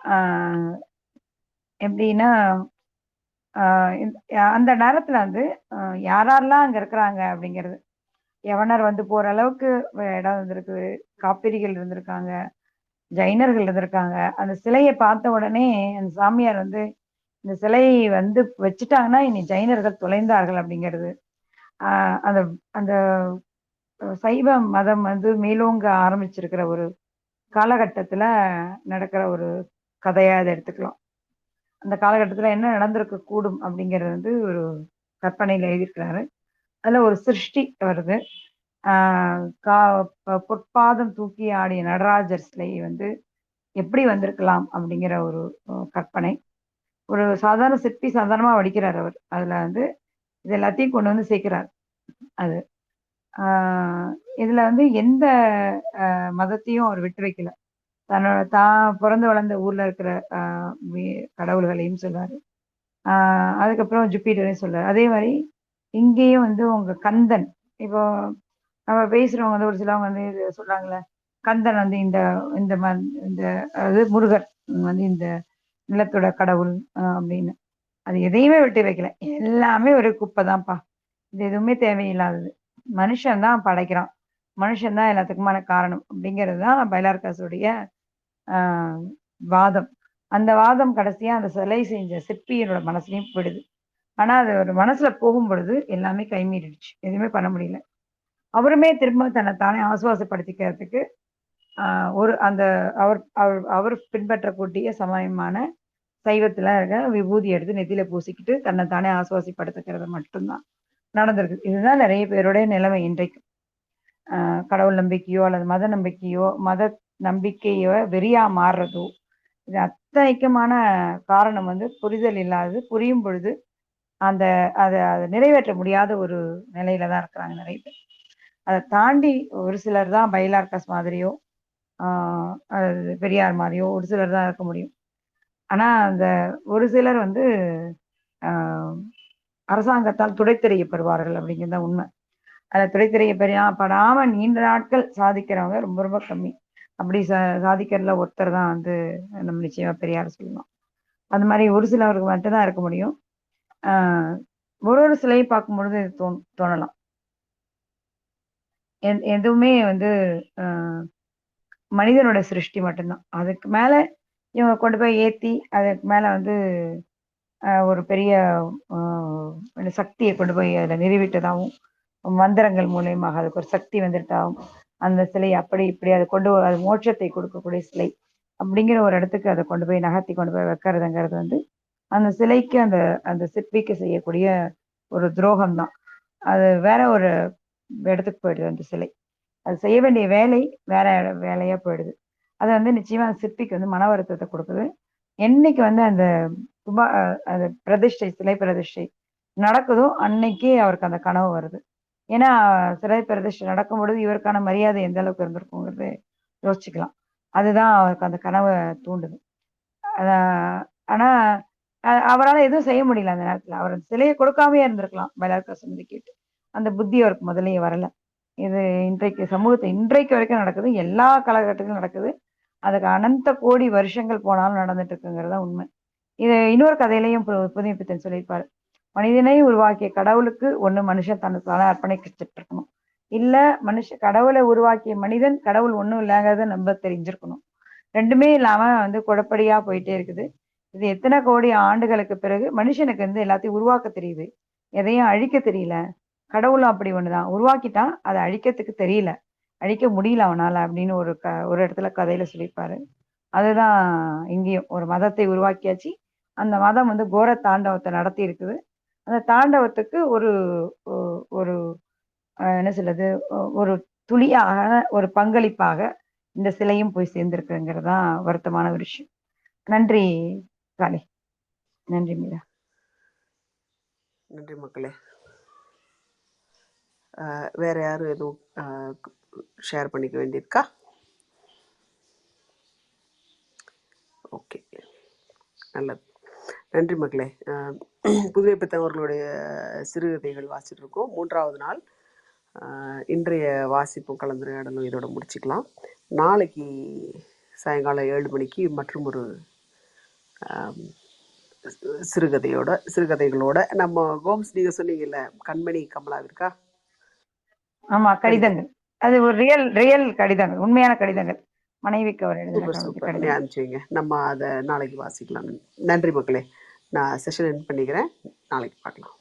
ஆ எப்படின்னா, ஆ அந்த நேரத்துல வந்து அ யாரெல்லாம் அங்க இருக்கிறாங்க அப்படிங்கிறது. யவனர் வந்து போற அளவுக்கு இடம் இருந்திருக்கு. காப்பிரிகள் இருந்திருக்காங்க. ஜைனர்கள் இருந்திருக்காங்க. அந்த சிலைய பார்த்த உடனே அந்த சாமியார் வந்து இந்த சிலை வந்து வச்சுட்டாங்கன்னா இனி ஜைனர்கள் தொலைந்தார்கள் அப்படிங்கிறது. அந்த அந்த சைவ மதம் வந்து மேலோங்க ஆரம்பிச்சிருக்கிற ஒரு காலகட்டத்துல நடக்கிற ஒரு கதையா அதை எடுத்துக்கலாம். அந்த காலகட்டத்துல என்ன நடந்திருக்க கூடும் அப்படிங்கிறது வந்து ஒரு கற்பனையில எழுதியிருக்கிறாரு. அதுல ஒரு சிருஷ்டி வருது. பொற்பாதம் தூக்கி ஆடிய நடராஜர் சிலை வந்து எப்படி வந்திருக்கலாம் அப்படிங்கிற ஒரு கற்பனை. ஒரு சாதாரண சிற்பி சாதாரணமா வடிக்கிறார் அவர். அதுல வந்து இது எல்லாத்தையும் கொண்டு வந்து சேர்க்கிறார். அது இதுல வந்து எந்த மதத்தையும் அவர் விட்டு வைக்கல. தன்னோட தான் பிறந்து வளர்ந்த ஊர்ல இருக்கிற கடவுள்களையும் சொல்றாரு. அதுக்கப்புறம் ஜூபிட்டரையும் சொல்றாரு. அதே மாதிரி இங்கேயும் வந்து உங்க கந்தன், இப்போ நம்ம பேசுறவங்க வந்து ஒரு சிலவங்க வந்து இது சொல்றாங்கல்ல, கந்தன் வந்து இந்த இந்த இந்த அதாவது முருகன் வந்து இந்த நிலத்தோட கடவுள் அப்படின்னு. அது எதையுமே விட்டு வைக்கல. எல்லாமே ஒரு குப்பை தான்ப்பா. இது எதுவுமே தேவையில்லாதது. மனுஷன் தான் படைக்கிறான். மனுஷன் தான் எல்லாத்துக்குமான காரணம் அப்படிங்கிறது தான் பைலார்காசுடைய வாதம். அந்த வாதம் கடைசியா அந்த சிலை செஞ்ச சிற்பியனோட மனசுலயும் போயிடுது. ஆனா அது ஒரு மனசுல போகும் பொழுது எல்லாமே கைமீறிடுச்சு. எதுவுமே பண்ண முடியல. அவருமே திரும்ப தன்னை தானே ஆசுவாசப்படுத்திக்கிறதுக்கு ஒரு அந்த அவர் அவர் அவர் பின்பற்றக்கூடிய சமயமான சைவத்துல இருக்க விபூதி எடுத்து நெத்தியில பூசிக்கிட்டு தன்னை தானே ஆசுவாசப்படுத்திக்கிறது மட்டும்தான் நடந்திருக்கு. இதுதான் நிறைய பேருடைய நிலைமை இன்றைக்கு. கடவுள் நம்பிக்கையோ அல்லது மத நம்பிக்கையோ மத நம்பிக்கையோ வெறியா மாறுறதோ, இது அத்தனைக்குமான காரணம் வந்து புரிதல் இல்லாதது. புரியும் பொழுது அந்த அதை நிறைவேற்ற முடியாத ஒரு நிலையில தான் இருக்கிறாங்க நிறைய பேர். அதை தாண்டி ஒரு சிலர் தான் பைலார்காஸ் மாதிரியோ பெரியார் மாதிரியோ ஒரு சிலர் தான் இருக்க முடியும். ஆனா அந்த ஒரு சிலர் வந்து அரசாங்கத்தால் துடைத்தெறியப்படுவார்கள் அப்படிங்கிறது உண்மை. அதை துடைத்தெறியப்படாம நீண்ட நாட்கள் சாதிக்கிறவங்க ரொம்ப ரொம்ப கம்மி. அப்படி சாதிக்கிறதுல ஒருத்தர் தான் வந்து நம்ம நிச்சயமா பெரியார் சொல்லலாம். அந்த மாதிரி ஒரு சிலவருக்கு மட்டும்தான் இருக்க முடியும். ஒரு சிலையை பார்க்கும் பொழுது தோணலாம் எதுவுமே வந்து மனிதனோட சிருஷ்டி மட்டும்தான். அதுக்கு மேல இவங்க கொண்டு போய் ஏத்தி அதுக்கு மேல வந்து ஒரு பெரிய சக்தியை கொண்டு போய் அதில் நிறுவிட்டதாகவும் மந்திரங்கள் மூலியமாக அதுக்கு ஒரு சக்தி வந்துட்டாகும் அந்த சிலை அப்படி இப்படி அதை கொண்டு அது மோட்சத்தை கொடுக்கக்கூடிய சிலை அப்படிங்கிற ஒரு இடத்துக்கு அதை கொண்டு போய் நகர்த்தி கொண்டு போய் வைக்கிறதுங்கிறது வந்து அந்த சிலைக்கு அந்த அந்த சிற்பிக்கு செய்யக்கூடிய ஒரு துரோகம் தான். அது வேற ஒரு இடத்துக்கு போயிடுது. அந்த சிலை அது செய்ய வேண்டிய வேலை வேற வேலையா போயிடுது. அது வந்து நிச்சயமா அந்த சிற்பிக்கு வந்து மன வருத்தத்தை கொடுக்குது. என்னைக்கு வந்து அந்த அந்த பிரதிஷ்டை சிலை பிரதிஷ்டை நடக்குதோ அன்னைக்கே அவருக்கு அந்த கனவு வருது. ஏன்னா சிலை பிரதிஷ்டை நடக்கும் பொழுது இவருக்கான மரியாதை எந்த அளவுக்கு இருந்திருக்குங்கிறது யோசிச்சுக்கலாம். அதுதான் அவருக்கு அந்த கனவை தூண்டுது. ஆனா அவரால் எதுவும் செய்ய முடியல அந்த நேரத்துல. அவர் சிலையை கொடுக்காமயே இருந்திருக்கலாம் பைலார்காஸ் சமிதி கேட்டு. அந்த புத்தி அவருக்கு முதல்லயே வரல. இது இன்றைக்கு சமூகத்தை இன்றைக்கு வரைக்கும் நடக்குது. எல்லா காலகட்டத்திலும் நடக்குது. அதுக்கு அனந்த கோடி வருஷங்கள் போனாலும் நடந்துட்டு இருக்குங்கிறதா உண்மை. இது இன்னொரு கதையிலையும் புதுமைப்பித்தன் சொல்லியிருப்பாரு. மனிதனை உருவாக்கிய கடவுளுக்கு ஒண்ணு மனுஷன் தன்னை அர்ப்பணிச்சுட்டு இருக்கணும். இல்ல கடவுளை உருவாக்கிய மனிதன் கடவுள் ஒண்ணும் இல்லைங்கிறத நம்ம தெரிஞ்சிருக்கணும். ரெண்டுமே இல்லாம வந்து குழப்படியா போயிட்டே இருக்குது. இது எத்தனை கோடி ஆண்டுகளுக்கு பிறகு மனுஷனுக்கு வந்து எல்லாத்தையும் உருவாக்க தெரியுது, எதையும் அழிக்க தெரியல. கடவுளும் அப்படி ஒண்ணுதான், உருவாக்கிட்டான், அதை அழிக்கிறதுக்கு தெரியல, அழிக்க முடியல அவனால அப்படின்னு ஒரு இடத்துல கதையில சொல்லியிருப்பாரு. அதுதான் இங்கேயும் ஒரு மதத்தை உருவாக்கியாச்சு. அந்த மதம் வந்து கோர தாண்டவத்தை நடத்தி இருக்குது. அந்த தாண்டவத்துக்கு ஒரு ஒரு என்ன சொல்றது ஒரு துளியாக ஒரு பங்களிப்பாக இந்த சிலையும் போய் சேர்ந்திருக்குங்கிறது தான் வருத்தமான ஒரு விஷயம். நன்றி காளி. நன்றி மீரா. நன்றி மக்களே. வேற யாரும் எதுவும் ஷேர் பண்ணிக்க வேண்டியிருக்கா? ஓகே, நல்லது. நன்றி மக்களே. புதுமைப்பித்தன் அவர்களுடைய சிறுகதைகள் வாசிட்டு இருக்கோம். 3வது நாள். இன்றைய வாசிப்பும் கலந்துரையாடலும் இதோட முடிச்சுக்கலாம். நாளைக்கு சாயங்காலம் 7 மணிக்கு மற்றும் ஒரு சிறுகதைகளோட நம்ம கோம்ஸ் நீங்க சொன்னீங்கல்ல கண்மணி கமலாவிற்கா? ஆமா, கடிதங்கள். அது ஒரு ரியல் கடிதங்கள், உண்மையான கடிதங்கள். மனைவிக்கு அவர் சூப்பர் அனுப்பிச்சுவீங்க. நம்ம அதை நாளைக்கு வாசிக்கலாம். நன்றி மக்களே. நான் செஷன் எண்ட் பண்ணிக்கிறேன். நாளைக்கு பார்க்கலாம்.